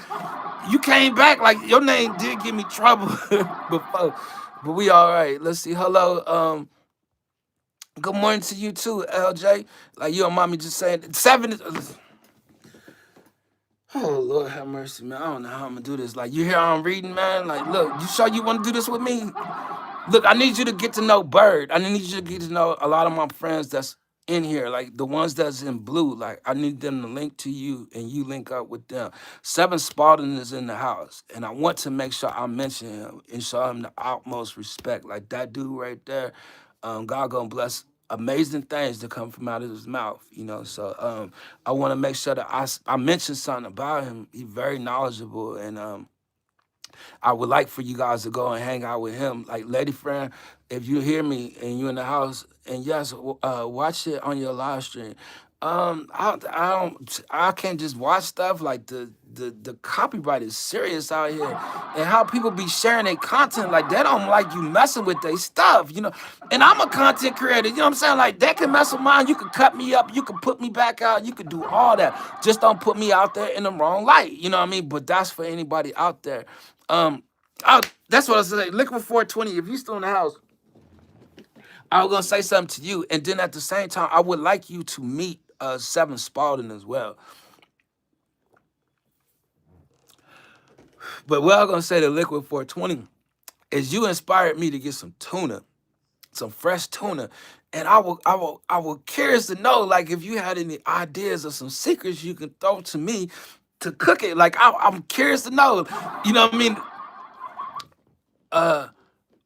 You came back. Like, your name did give me trouble before, but we all right. Let's see. Hello. Good morning to you too, LJ. Like, you and mommy just saying 7. Oh Lord have mercy, man. I don't know how I'm gonna do this. Like, you hear I'm reading, man. Like, look, you sure you want to do this with me? Look, I need you to get to know Bird. I need you to get to know a lot of my friends that's in here, like the ones that's in blue. Like, I need them to link to you and you link up with them. 7 Spalding is in the house, and I want to make sure I mention him and show him the utmost respect. Like, that dude right there, God gonna bless amazing things to come from out of his mouth, you know. So I want to make sure that I mention something about him. He's very knowledgeable, and I would like for you guys to go and hang out with him. Like, lady friend, if you hear me and you in the house, and yes, watch it on your live stream. I can't just watch stuff. Like, the copyright is serious out here, and how people be sharing their content, like, they don't like you messing with their stuff, you know. And I'm a content creator, you know what I'm saying? Like, they can mess with mine. You can cut me up, you can put me back out, you can do all that. Just don't put me out there in the wrong light, you know what I mean? But that's for anybody out there. That's what I was saying. Liquid 420, if you still in the house, I was gonna say something to you, and then at the same time, I would like you to meet 7 Spalding as well. But what I'm gonna say to Liquid 420 is you inspired me to get some tuna, some fresh tuna. And I will curious to know, like, if you had any ideas or some secrets you can throw to me to cook it. Like, I'm curious to know. You know what I mean?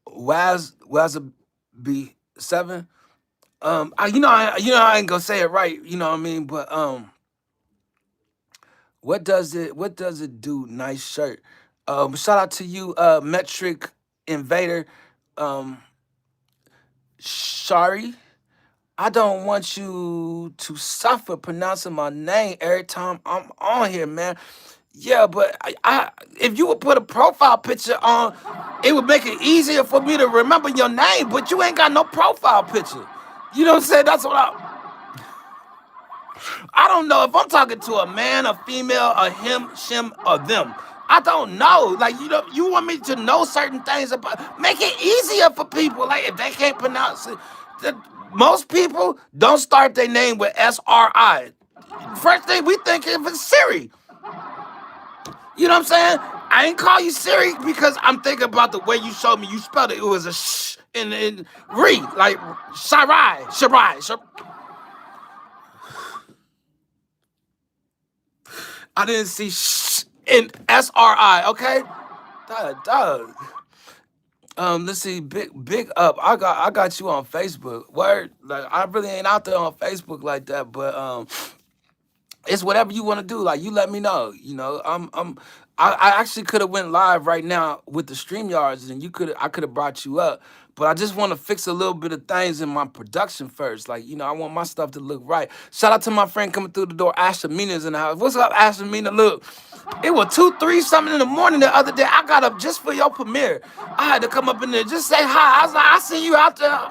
Wazza B7. I ain't gonna say it right, you know what I mean? But what does it do? Nice shirt. Shout out to you, Metric Invader. Shari. I don't want you to suffer pronouncing my name every time I'm on here, man. Yeah, but I if you would put a profile picture on, it would make it easier for me to remember your name, but you ain't got no profile picture. You know what I'm saying? That's what I don't know if I'm talking to a man, a female, a him, shim, or them. I don't know. Like, you want me to know certain things about, make it easier for people. Like, if they can't pronounce it, most people don't start their name with SRI. First thing we think of is Siri. You know what I'm saying? I ain't call you Siri because I'm thinking about the way you showed me you spelled it. It was a sh and re, like Shirai. I didn't see sh in SRI, okay? Dog. Let's see, big up. I got you on Facebook. Word, like I really ain't out there on Facebook like that, but it's whatever you want to do. Like you let me know. I actually could have went live right now with the StreamYards, and I could have brought you up. But I just want to fix a little bit of things in my production first. Like, I want my stuff to look right. Shout out to my friend coming through the door, Asha Mina's in the house. What's up, Asha Mina? Look, it was 2, 3 something in the morning the other day. I got up just for your premiere. I had to come up in there, just say hi. I was like, I see you out there.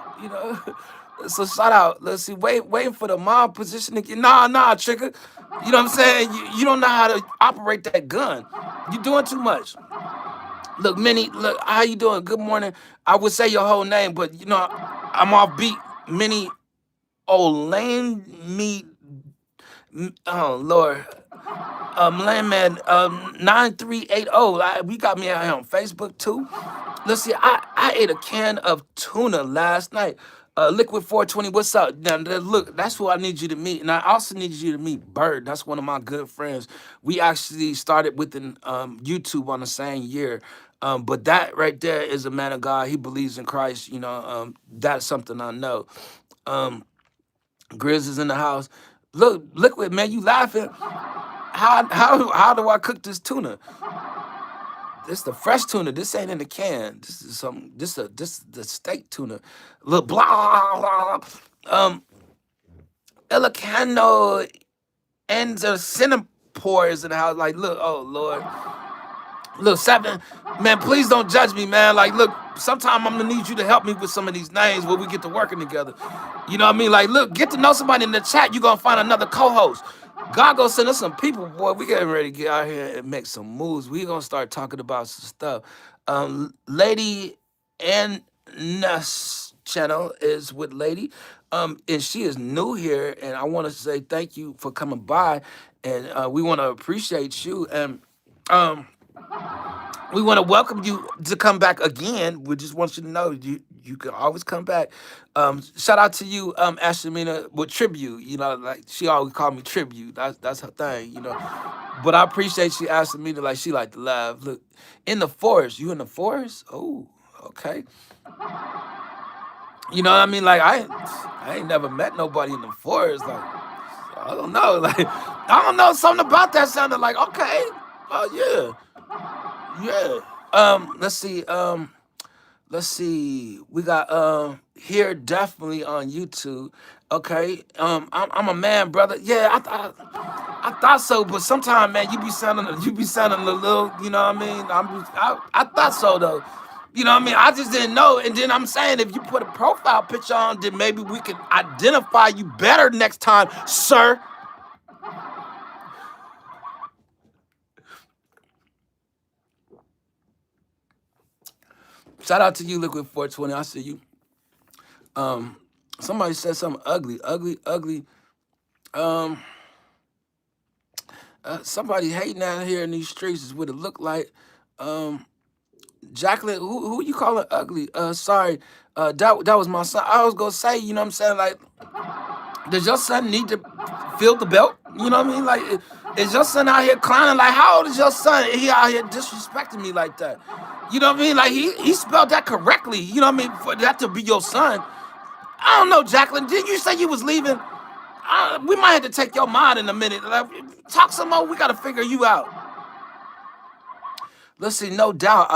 So shout out. Let's see. Waiting for the mob position to get. Nah, trigger. You know what I'm saying? You don't know how to operate that gun. You doing too much. Look, Minnie. Look, how you doing? Good morning. I would say your whole name, but I'm off beat. Minnie Olane me. Oh Lord. Landman 9380. We got me out here on Facebook too. Let's see, I ate a can of tuna last night. Liquid 420, what's up? Now, look, that's who I need you to meet. And I also need you to meet Bird. That's one of my good friends. We actually started within YouTube on the same year. But that right there is a man of God. He believes in Christ. That's something I know. Grizz is in the house. Look, Liquid, man, you laughing. How do I cook this tuna? This the fresh tuna. This ain't in the can. This is some. This the steak tuna. Look, blah blah. Elicano and the Singapore in the house. Like, look, oh Lord. Look, Seven, man, please don't judge me, man. Like, look, sometime I'm gonna need you to help me with some of these names where we get to working together. You know what I mean? Like, look, get to know somebody in the chat. You gonna find another co-host. God gonna send us some people, boy. We getting ready to get out here and make some moves. We gonna start talking about some stuff. Lady Anna's channel is with Lady, and she is new here. And I want to say thank you for coming by, and we want to appreciate you and. We want to welcome you to come back again. We just want you to know you can always come back. Shout out to you, Ashamina, with Tribute. Like she always called me Tribute. That's her thing. But I appreciate you asking me to like she like to laugh. Look, in the forest. You in the forest? Oh, okay. You know what I mean? Like I ain't never met nobody in the forest. Like I don't know. Like I don't know. Something about that sounded like okay. Oh yeah. Yeah. Let's see. Let's see. We got here definitely on YouTube. Okay. I'm a man, brother. Yeah, I thought so, but sometimes, man, you be sounding a little. You know what I mean? I thought so though. You know what I mean? I just didn't know. And then I'm saying if you put a profile picture on, then maybe we can identify you better next time, sir. Shout out to you, Liquid 420. I see you. Um, Somebody said something ugly. Um, Somebody hating out here in these streets is what it look like. Um, Jacqueline, who you calling ugly? Sorry. That was my son. I was gonna say, you know what I'm saying? Like, does your son need to feel the belt? You know what I mean? Like, is your son out here clowning? Like, how old is your son? He out here disrespecting me like that. You know what I mean? Like, he spelled that correctly. You know what I mean? For that to be your son. I don't know, Jacqueline. Did you say you was leaving? We might have to take your mind in a minute. Like, talk some more. We got to figure you out. Let's see, no doubt.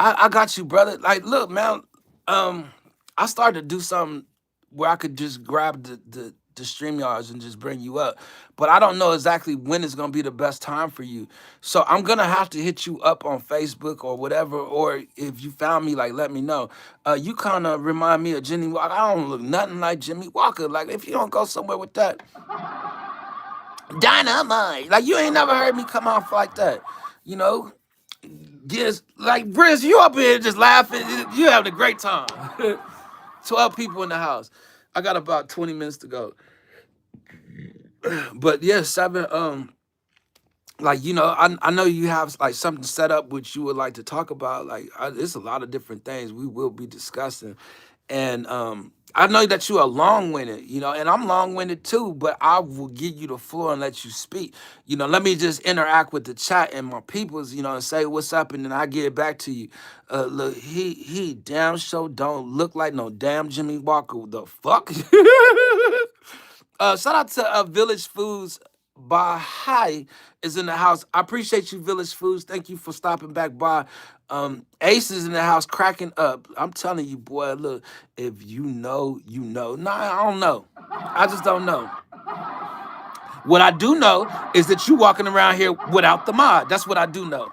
I got you, brother. Like, look, man. Um, I started to do something where I could just grab the StreamYards and just bring you up, but I don't know exactly when it's gonna be the best time for you. So I'm gonna have to hit you up on Facebook or whatever, or if you found me, like let me know. You kind of remind me of Jimmy Walker. I don't look nothing like Jimmy Walker. Like if you don't go somewhere with that dynamite, like you ain't never heard me come off like that, you know. Yes, like Briz, you up here just laughing. You having a great time. 12 people in the house. I got about 20 minutes to go. But yeah, seven. Like I know you have like something set up which you would like to talk about. Like it's a lot of different things we will be discussing, and I know that you are long-winded, and I'm long-winded too, but I will give you the floor and let you speak. Let me just interact with the chat and my peoples, and say what's up, and then I get it back to you. Look, he damn sure don't look like no damn Jimmy Walker. The fuck. Shout out to Village Foods by High is in the house. I appreciate you, Village Foods. Thank you for stopping back by. Ace is in the house cracking up. I'm telling you, boy, look, if you know, you know. Nah, I don't know. I just don't know. What I do know is that you walking around here without the mod. That's what I do know.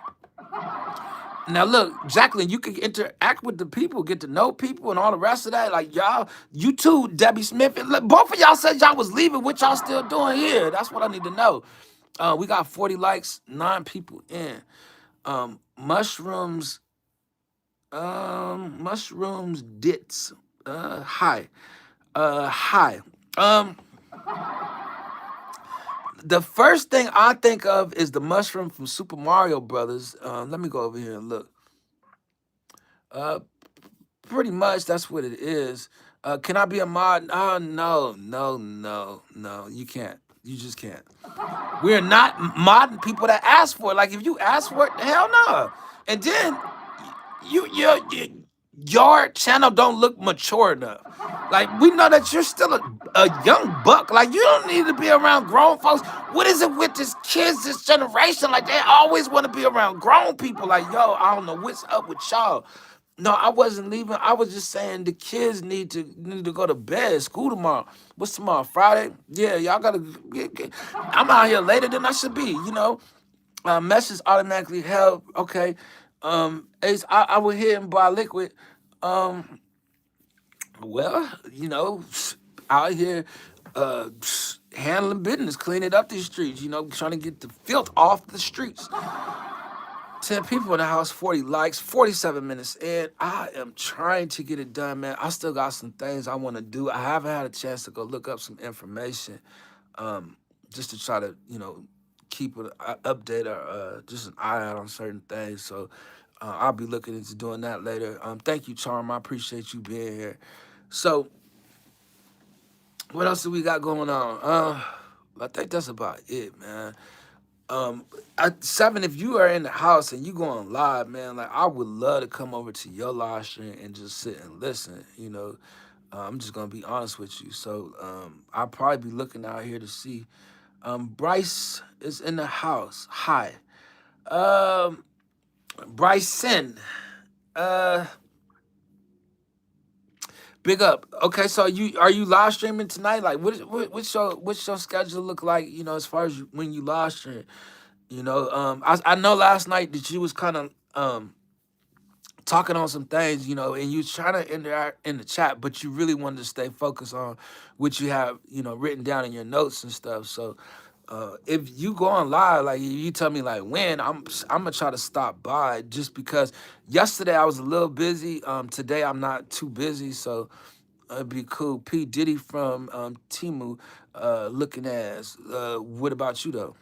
Now look, Jacqueline, you can interact with the people, get to know people, and all the rest of that. Like y'all, you too, Debbie Smith. And look, both of y'all said y'all was leaving. What y'all still doing here? That's what I need to know. We got 40 likes, 9 people in. Mushrooms, mushrooms dits. Hi. Hi. The first thing I think of is the mushroom from Super Mario Brothers. Let me go over here and look. Uh, Pretty much that's what it is. Can I be a mod? Oh no, no, no, no. You can't. You just can't. We're not modding people that ask for it. Like if you ask for it, hell no. And then your channel don't look mature enough. Like we know that you're still a young buck. Like you don't need to be around grown folks. What is it with this kids, this generation? Like they always want to be around grown people. Like yo, I don't know what's up with y'all. No, I wasn't leaving. I was just saying the kids need to go to bed. School tomorrow. What's tomorrow? Friday? Yeah, y'all gotta I'm out here later than I should be, message automatically help. Okay. Ace, I went here and buy liquid. Um, well, out here handling business, cleaning up these streets, trying to get the filth off the streets. 10 people in the house, 40 likes, 47 minutes in. I am trying to get it done, man. I still got some things I want to do. I haven't had a chance to go look up some information just to try to, keep an update or just an eye out on certain things. So I'll be looking into doing that later. Thank you, Charm. I appreciate you being here. So what else do we got going on? I think that's about it, man. Seven, if you are in the house and you going live, man, like I would love to come over to your live stream and just sit and listen. I'm just gonna be honest with you. So I'll probably be looking out here to see. Bryce is in the house. Hi, Bryson. Uh, Big up. Okay, so are you live streaming tonight? Like, what's your schedule look like? As far as when you live stream. I know last night that you was kind of talking on some things, and you was trying to interact in the chat, but you really wanted to stay focused on what you have, written down in your notes and stuff. So if you go on live, like you tell me like when, I'm gonna try to stop by just because yesterday I was a little busy. Today I'm not too busy, so it'd be cool. P Diddy from Timu, looking ass. What about you though?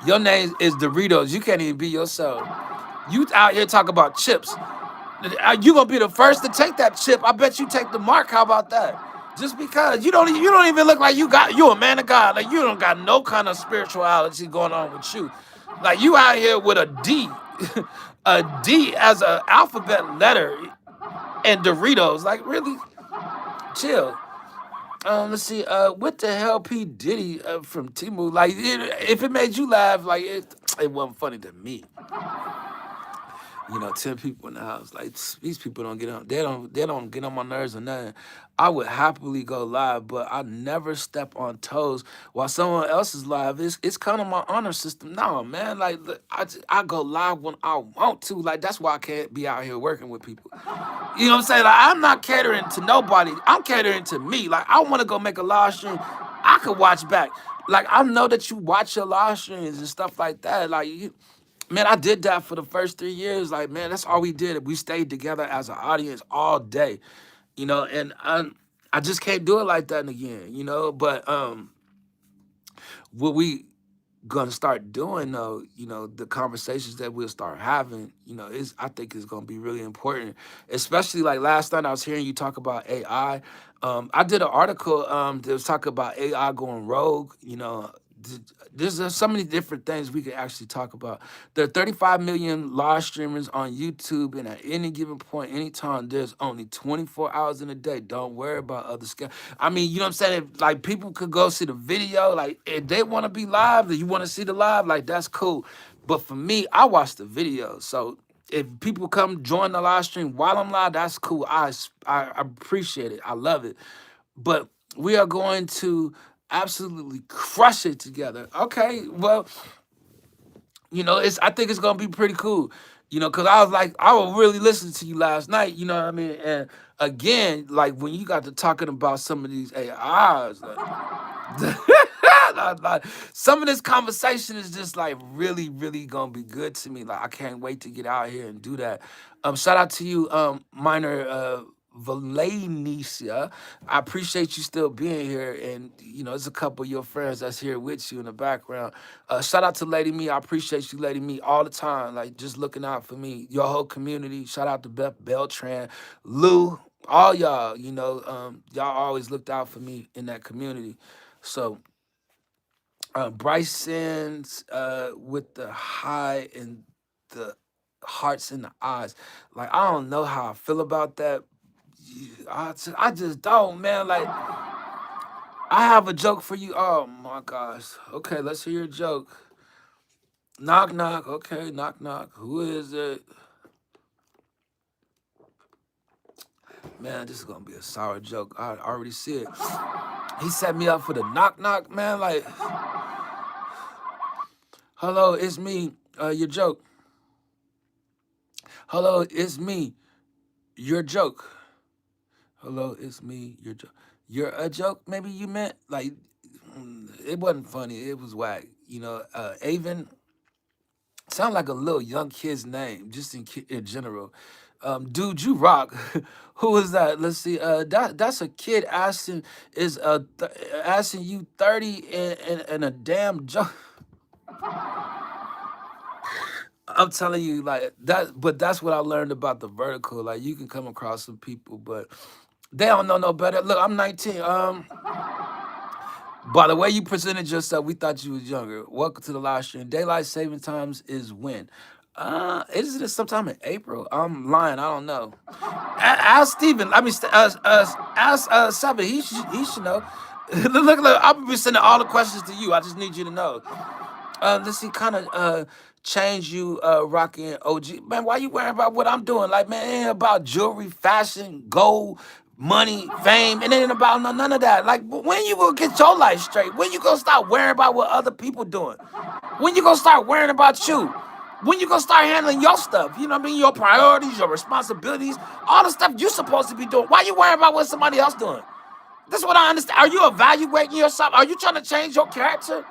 Your name is Doritos. You can't even be yourself. You out here talking about chips. You gonna be the first to take that chip. I bet you take the mark. How about that? Just because you don't even look like you a man of God. Like you don't got no kind of spirituality going on with you. Like you out here with a D, a D as an alphabet letter, and Doritos. Like really, chill. Let's see. What the hell, P Diddy from Timu? Like, if it made you laugh, like it wasn't funny to me. 10 people in the house. Like these people don't get on. They don't get on my nerves or nothing. I would happily go live, but I never step on toes while someone else is live. It's kind of my honor system. No, man. Like look, I go live when I want to. Like that's why I can't be out here working with people. You know what I'm saying? Like I'm not catering to nobody. I'm catering to me. Like I want to go make a live stream. I could watch back. Like I know that you watch your live streams and stuff like that. Like Man, I did that for the first 3 years. Like, man, that's all we did. We stayed together as an audience all day, and I just can't do it like that again, But what we gonna start doing though, the conversations that we'll start having, is I think is gonna be really important. Especially like last night I was hearing you talk about AI. I did an article that was talking about AI going rogue, there's so many different things we could actually talk about. There are 35 million live streamers on YouTube, and at any given point, anytime, there's only 24 hours in a day. Don't worry about other stuff. I mean, you know what I'm saying? If, like, people could go see the video, like, if they want to be live, if you want to see the live, like, that's cool. But for me, I watch the video. So if people come join the live stream while I'm live, that's cool. I appreciate it. I love it. But we are going to absolutely crush it together. Okay, well, I think it's gonna be pretty cool. Because I was like, I was really listening to you last night. You know what I mean? And again, like when you got to talking about some of these AIs, like, some of this conversation is just like really, really gonna be good to me. Like I can't wait to get out here and do that. Shout out to you, Minor Valencia. I appreciate you still being here, and there's a couple of your friends that's here with you in the background. Shout out to Lady Me. I appreciate you, Lady Me, all the time. Like just looking out for me, your whole community. Shout out to Beth Beltran, Lou, all y'all. Y'all always looked out for me in that community. So Bryson's with the high and the hearts and the eyes. Like I don't know how I feel about that. I just don't, man. Like I have a joke for you. Oh my gosh. Okay, let's hear your joke. Knock knock. Okay, knock knock. Who is it? Man, this is gonna be a sour joke. I already see it. He set me up for the knock knock, man. Like, hello, it's me. Your joke. Hello, it's me. Your joke. Hello, it's me. Your joke. You're a joke. Maybe you meant like it wasn't funny. It was whack. Avon sound like a little young kid's name, just in general. Dude, you rock. Who is that? Let's see. That's a kid asking asking you 30 and a damn joke. I'm telling you, like that. But that's what I learned about the vertical. Like you can come across some people, but they don't know no better. Look, I'm 19. By the way you presented yourself, we thought you was younger. Welcome to the live stream. Daylight saving times is when? Isn't it sometime in April? I'm lying. I don't know. Ask Steven. I mean, ask Seven. He should know. Look, I'm be sending all the questions to you. I just need you to know. Let's see, kind of change you rocking OG. Man, why you worrying about what I'm doing? Like, man, it ain't about jewelry, fashion, gold, money, fame. It ain't about none of that. Like, when you gonna get your life straight? When you gonna stop worrying about what other people doing? When you gonna start worrying about you? When you gonna start handling your stuff? You know what I mean? Your priorities, your responsibilities, all the stuff you supposed to be doing. Why you worrying about what somebody else doing? That's what I understand. Are you evaluating yourself? Are you trying to change your character?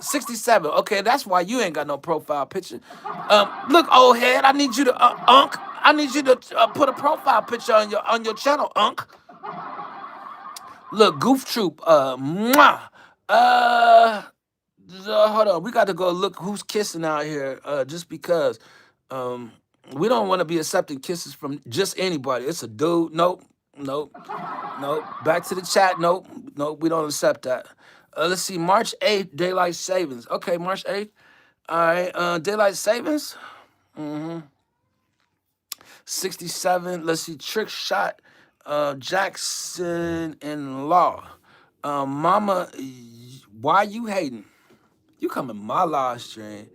67. Okay, that's why you ain't got no profile picture. Look, old head, I need you to Unc. I need you to put a profile picture on your channel, Unc. Look, Goof Troop. Mwah. Hold on. We got to go look who's kissing out here. Just because, we don't want to be accepting kisses from just anybody. It's a dude. Nope. Nope. Nope. Back to the chat. Nope. Nope. We don't accept that. Let's see. March 8th, daylight savings. Okay, March 8th. All right. Daylight savings. 67. Let's see. Trick shot. Jackson and Law. Mama, why you hating? You come in my live stream,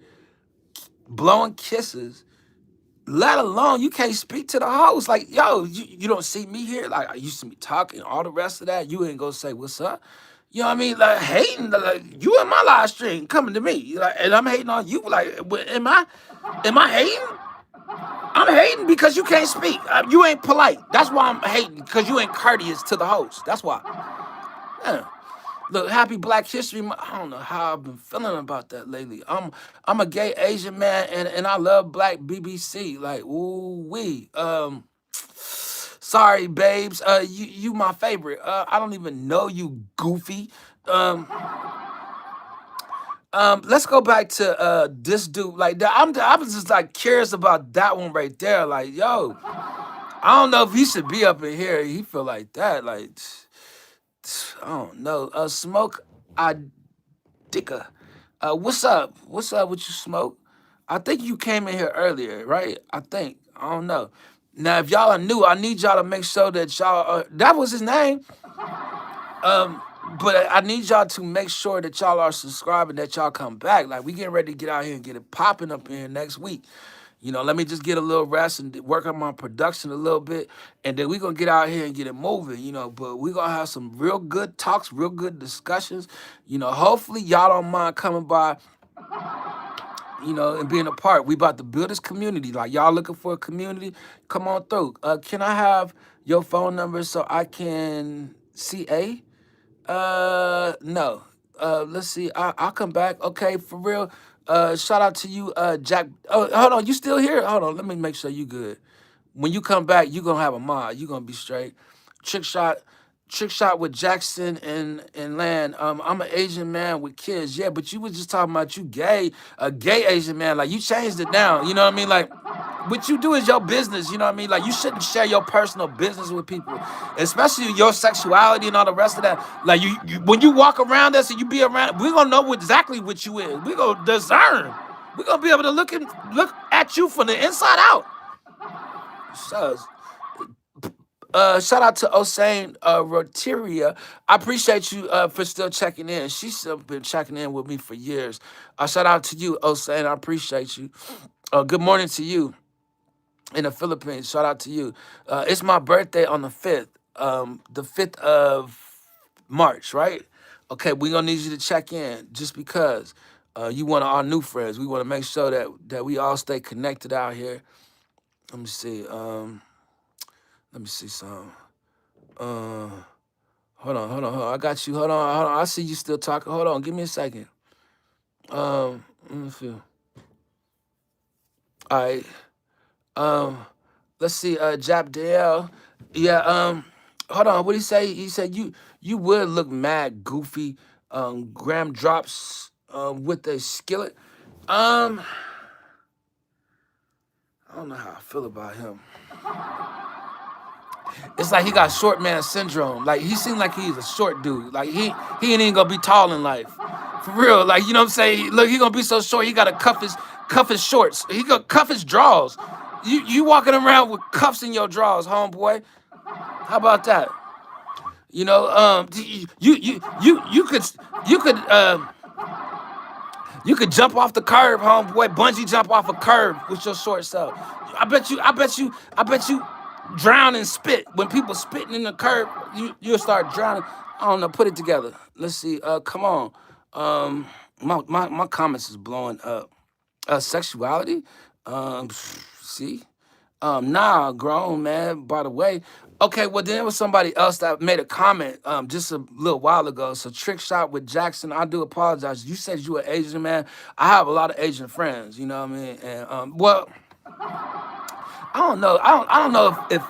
blowing kisses. Let alone you can't speak to the host. Like, yo, you don't see me here. Like, I used to be talking, all the rest of that. You ain't gonna say what's up. You know what I mean? Like hating, like you in my live stream coming to me, like, and I'm hating on you. Like, am I hating? I'm hating because you can't speak. You ain't polite. That's why I'm hating, because you ain't courteous to the host. That's why. Yeah. Look, happy Black History Month. I don't know how I've been feeling about that lately. I'm a gay Asian man, and I love Black BBC. Like, ooh wee. Sorry, babes. You my favorite. I don't even know you, goofy. Um, let's go back to this dude. Like, I was just like curious about that one right there. Like, yo, I don't know if he should be up in here. He feel like that. Like, I don't know. Smoke. Dicker. What's up? What's up with you, Smoke? I think you came in here earlier, right? I think. I don't know. Now, if y'all are new, I need y'all to make sure that y'all. That was his name. But I need y'all to make sure that y'all are subscribing, that y'all come back. Like, we getting ready to get out here and get it popping up in here next week. You know, let me just get a little rest and work on my production a little bit, and then we gonna get out here and get it moving. You know, but we gonna have some real good talks, real good discussions. You know, hopefully y'all don't mind coming by, you know, and being a part. We about to build this community. Like, y'all looking for a community? Come on through. Can I have your phone number so I can see A? No. Let's see. I'll come back. Okay, for real. Shout out to you, Jack. Oh, hold on. You still here? Hold on. Let me make sure you good. When you come back, you gonna have a mod. You gonna be straight. Trick shot. Trick shot with Jackson and Land. I'm an Asian man with kids. Yeah, but you was just talking about you gay, a gay Asian man. Like, you changed it down. You know what I mean? Like, what you do is your business. You know what I mean? Like, you shouldn't share your personal business with people, especially your sexuality and all the rest of that. Like, you when you walk around us and you be around, we gonna know exactly what you is. We gonna discern. We gonna be able to look at you from the inside out. So, shout out to Osain Roteria. I appreciate you for still checking in. She's still been checking in with me for years. Shout out to you, Osain. I appreciate you. Good morning to you in the Philippines. Shout out to you. It's my birthday on the 5th of March, right? Okay, we gonna need you to check in just because you one of our new friends. We want to make sure that we all stay connected out here. Let me see. Let me see some. Uh, hold on. I got you. Hold on. I see you still talking. Hold on. Give me a second. Let me feel. All right. Um, let's see. Jap Dale. Yeah. Hold on. What did he say? He said you would look mad goofy. Graham drops with a skillet. Um, I don't know how I feel about him. It's like he got short man syndrome. Like, he seems like he's a short dude. Like, he ain't even gonna be tall in life. For real. Like, you know what I'm saying? Look, he gonna be so short, he gotta cuff his shorts. He gonna cuff his drawers. You walking around with cuffs in your drawers, homeboy. How about that? You know, you could you could jump off the curb, homeboy. Bungee jump off a curb with your short self. I bet you drown in spit. When people spitting in the curb, you'll start drowning. I don't know. Put it together. Let's see. Come on. My comments is blowing up. Sexuality. See. Nah, grown man. By the way, okay. Well, then there was somebody else that made a comment just a little while ago. So, trick shot with Jackson. I do apologize. You said you were Asian man. I have a lot of Asian friends. You know what I mean? And well, I don't know. I don't know if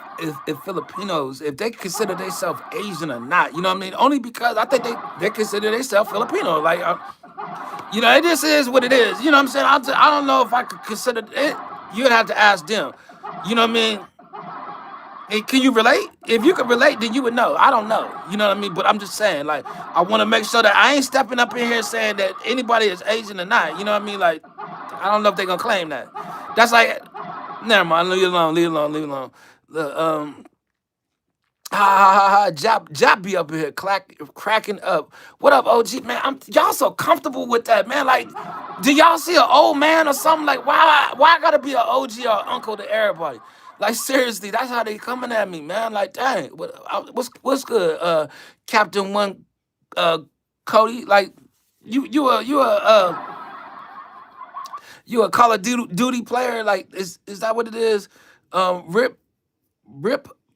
Filipinos, if they consider themselves Asian or not. You know what I mean? Only because I think they consider themselves Filipino. Like, you know, it just is what it is. You know what I'm saying? I don't know if I could consider it. You'd have to ask them. You know what I mean? Hey, can you relate? If you could relate, then you would know. I don't know. You know what I mean? But I'm just saying, like, I want to make sure that I ain't stepping up in here saying that anybody is Asian or not. You know what I mean? Like, I don't know if they're gonna claim that. That's like, never mind. Leave it alone. Leave it alone. Leave it alone. Ha ha ha ha. Jap be up in here cracking up. What up, OG man? Y'all so comfortable with that, man. Like, do y'all see an old man or something? Like, why I gotta be an OG or uncle to everybody? Like, seriously, that's how they coming at me, man. Like, dang, what's good, Captain One, uh, Cody? Like, you a Call of Duty player? Like, is that what it is? Rip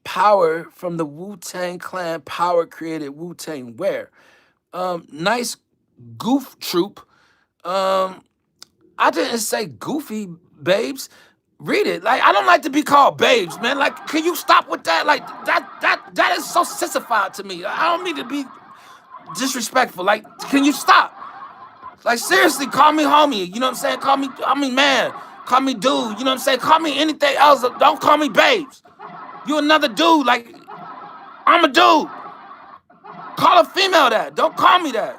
Power from the Wu Tang Clan. Power created Wu Tang where? Nice goof troop. Um, I didn't say goofy babes. Read it. Like I don't like to be called babes, man. Like, can you stop with that? Like that is so sissified to me. I don't mean to be disrespectful. Like, can you stop? Like seriously, call me homie. You know what I'm saying? Call me, I mean man. Call me dude. You know what I'm saying? Call me anything else. Don't call me babes. You another dude. Like I'm a dude. Call a female that. Don't call me that.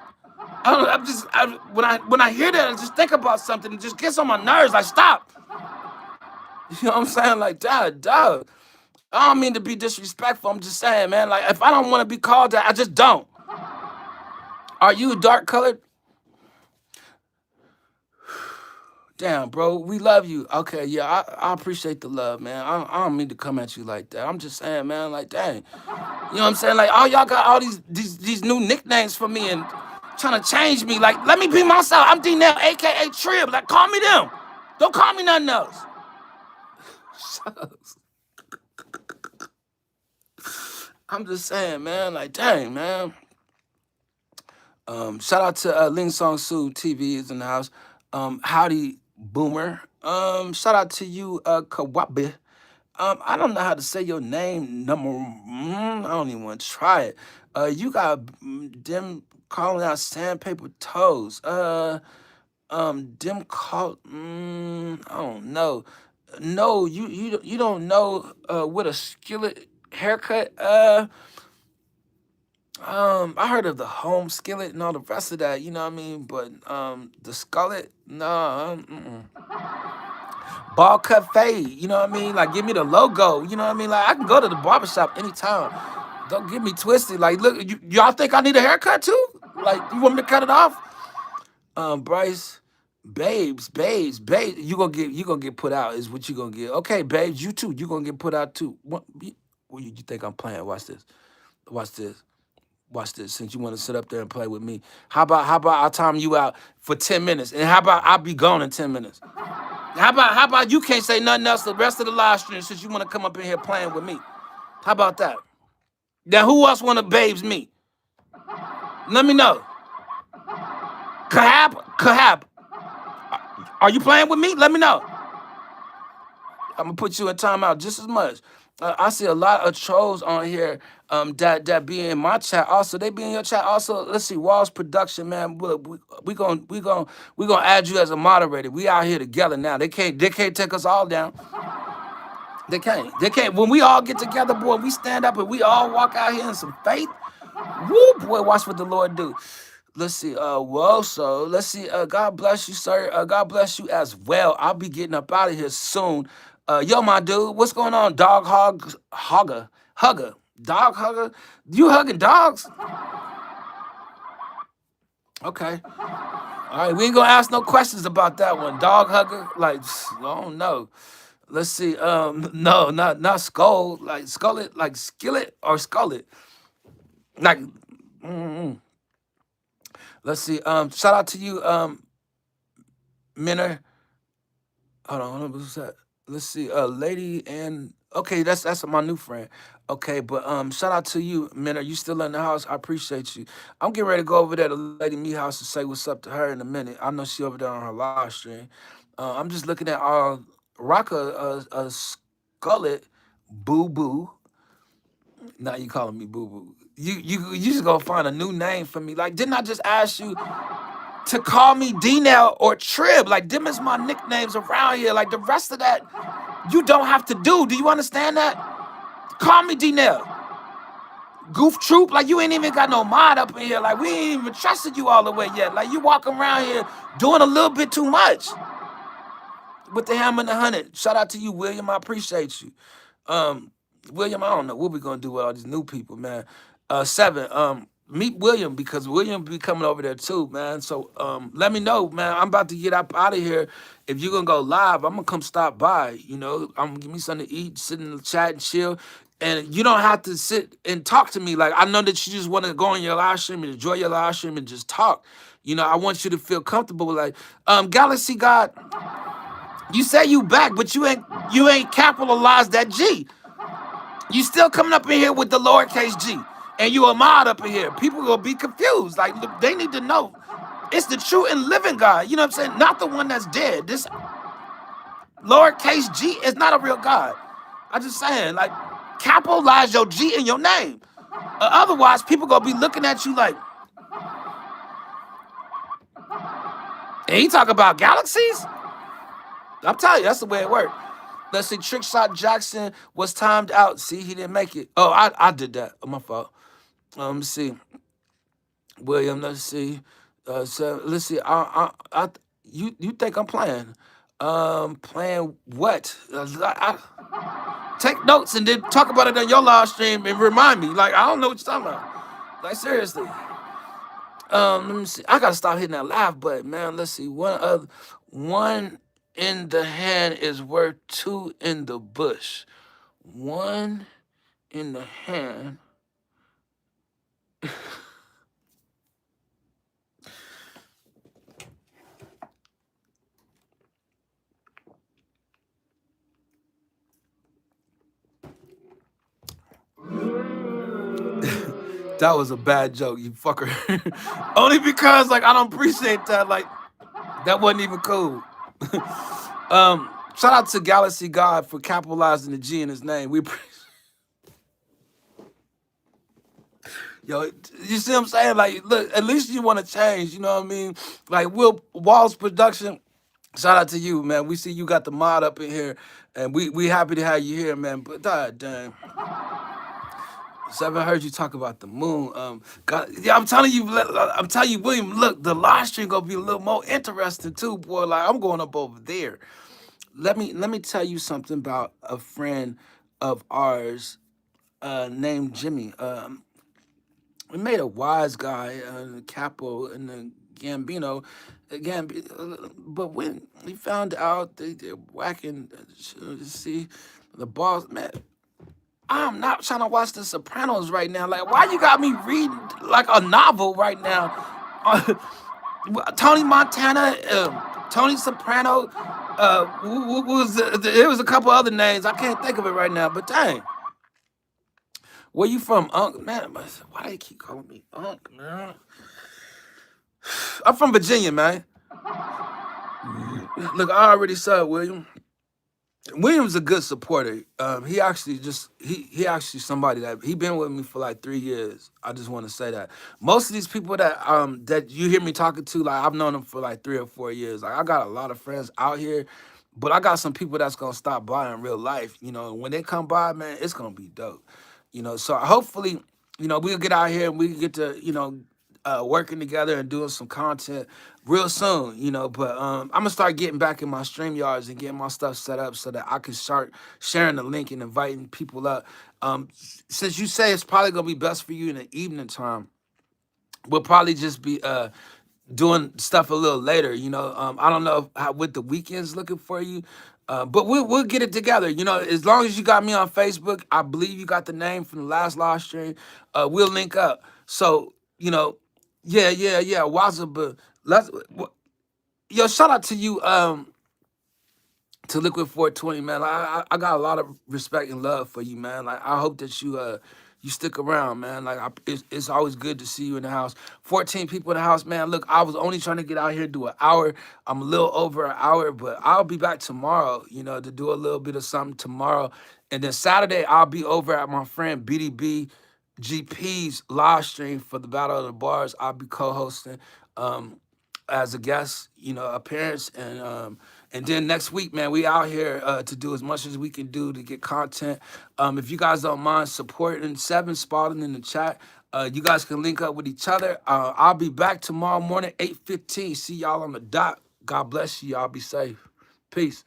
When I hear that, I just think about something. It just gets on my nerves. Like stop. You know what I'm saying? Like duh. I don't mean to be disrespectful. I'm just saying, man. Like if I don't want to be called that, I just don't. Are you dark colored? Damn, bro, we love you. Okay, yeah, I appreciate the love, man. I don't mean to come at you like that. I'm just saying, man, like, dang. You know what I'm saying? Like, all y'all got all these new nicknames for me and trying to change me. Like, let me be myself. I'm D-Nail, a.k.a. Trib. Like, call me them. Don't call me nothing else. I'm just saying, man, like, dang, man. Shout out to Ling Song Soo TV is in the house. Howdy Boomer. Shout out to you, Kawabe. I don't know how to say your name. I don't even want to try it. You got them calling out sandpaper toes. Them call. I don't know. No, you don't know. With a skillet haircut. I heard of the home skillet and all the rest of that. You know what I mean? But the skullet, no. Ball cut fade, you know what I mean? Like, give me the logo, you know what I mean? Like, I can go to the barbershop anytime. Don't get me twisted. Like, look, y'all think I need a haircut too? Like, you want me to cut it off? Bryce, babes, you gonna get put out is what you gonna get. Okay, babes, you too, you gonna get put out too. You think I'm playing? Watch this. Watch this. Watch this. Since you want to sit up there and play with me, how about I time you out for 10 minutes, and how about I'll be gone in 10 minutes? How about you can't say nothing else the rest of the live stream since you want to come up in here playing with me? How about that? Now who else want to babes me? Let me know. Kahab, are you playing with me? Let me know. I'm gonna put you in timeout just as much. I see a lot of trolls on here that be in my chat. Also, they be in your chat. Also, let's see, Walls Production, man. We gonna add you as a moderator. We out here together now. They can't take us all down. They can't. They can't. When we all get together, boy, we stand up and we all walk out here in some faith. Woo, boy, watch what the Lord do. Let's see. Well, so let's see. God bless you, sir. God bless you as well. I'll be getting up out of here soon. Yo, my dude, what's going on? Dog hugger. You hugging dogs? Okay. All right, we ain't gonna ask no questions about that one. Dog hugger, like I don't know. Let's see. No, not skull, like skullet, like skillet or skullet. Like, let's see. Shout out to you, Minner. Hold on, what's that? Let's see. Lady and okay, that's my new friend. Okay, but shout out to you, Minner. You still in the house? I appreciate you. I'm getting ready to go over there to Lady Me house and say what's up to her in a minute. I know she over there on her live stream. I'm just looking at Rocka Skullet, Boo Boo. Now you calling me Boo Boo. You just gonna find a new name for me. Like, didn't I just ask you to call me D-Nail or Trib? Like, them is my nicknames around here. Like, the rest of that, you don't have to do. Do you understand that? Call me D-Nail. Goof Troop, like, you ain't even got no mod up in here. Like, we ain't even trusted you all the way yet. Like, you walking around here doing a little bit too much. With the hammer and the 100. Shout out to you, William. I appreciate you. William, I don't know what we're gonna do with all these new people, man. Seven, meet William because William be coming over there too, man. So let me know, man. I'm about to get up out of here. If you're gonna go live, I'm gonna come stop by. You know, I'm gonna give me something to eat, sit in the chat and chill. And you don't have to sit and talk to me. Like, I know that you just want to go on your live stream and enjoy your live stream and just talk. You know, I want you to feel comfortable. Like, Galaxy God, you say you back, but you ain't capitalized that G. You still coming up in here with the lowercase G. and you a mod up in here. People gonna be confused. Like look, they need to know it's the true and living God. You know what I'm saying? Not the one that's dead. This lowercase g is not a real God. I'm just saying, like, capitalize your G in your name. Otherwise, people gonna be looking at you like, and he talk about galaxies? I'm telling you, that's the way it worked. Let's see, Trickshot Jackson was timed out. See, he didn't make it. Oh, I did that. Oh, my fault. Let me see. William, let's see. So let's see. You think I'm playing? Playing what? Take notes and then talk about it on your live stream and remind me. Like, I don't know what you're talking about. Like, seriously. Let me see. I gotta stop hitting that laugh button, man. Let's see. One in the hand is worth two in the bush. One in the hand. That was a bad joke, you fucker. Only because like I don't appreciate that. Like that wasn't even cool. Shout out to Galaxy God for capitalizing the G in his name. Yo, you see what I'm saying? Like, look, at least you want to change. You know what I mean? Like Will Walls Production. Shout out to you, man. We see you got the mod up in here, and we happy to have you here, man. But god damn. So I heard you talk about the moon. God, yeah, I'm telling you, William. Look, the live stream gonna be a little more interesting too, boy. Like I'm going up over there. Let me tell you something about a friend of ours named Jimmy. We made a wise guy, the Capo and the Gambino, but when we found out they're whacking, see, the boss, man. I'm not trying to watch The Sopranos right now. Like, why you got me reading like a novel right now? Uh, Tony Montana, Tony Soprano, it was a couple other names. I can't think of it right now, but dang. Where you from, Unc? Man, why do they keep calling me Unc, man? I'm from Virginia, man. Look, I already said, William. William's a good supporter. He actually he actually somebody that he been with me for like 3 years. I just want to say that most of these people that you hear me talking to, like I've known them for like 3 or 4 years. Like I got a lot of friends out here, but I got some people that's gonna stop by in real life. You know, when they come by, man, it's gonna be dope. You know, so hopefully, we'll get out here and we can get to working together and doing some content real soon, But I'm gonna start getting back in my stream yards and getting my stuff set up so that I can start sharing the link and inviting people up. Since you say it's probably gonna be best for you in the evening time, we'll probably just be doing stuff a little later. I don't know what the weekend's looking for you. But we'll get it together. As long as you got me on Facebook, I believe you got the name from the last live stream. We'll link up. So, yeah. Wazza, let's yo, shout out to you, to Liquid 420, man. I got a lot of respect and love for you, man. Like I hope that you stick around, man. Like it's always good to see you in the house. 14 people in the house, man. Look, I was only trying to get out here to do an hour. I'm a little over an hour, but I'll be back tomorrow, to do a little bit of something tomorrow. And then Saturday, I'll be over at my friend BDB GP's live stream for the Battle of the Bars. I'll be co-hosting. As a guest, appearance, and then next week, man, we out here to do as much as we can do to get content. If you guys don't mind supporting Seven, spotting in the chat, you guys can link up with each other. I'll be back tomorrow morning, 8:15. See y'all on the dot. God bless you. Y'all be safe. Peace.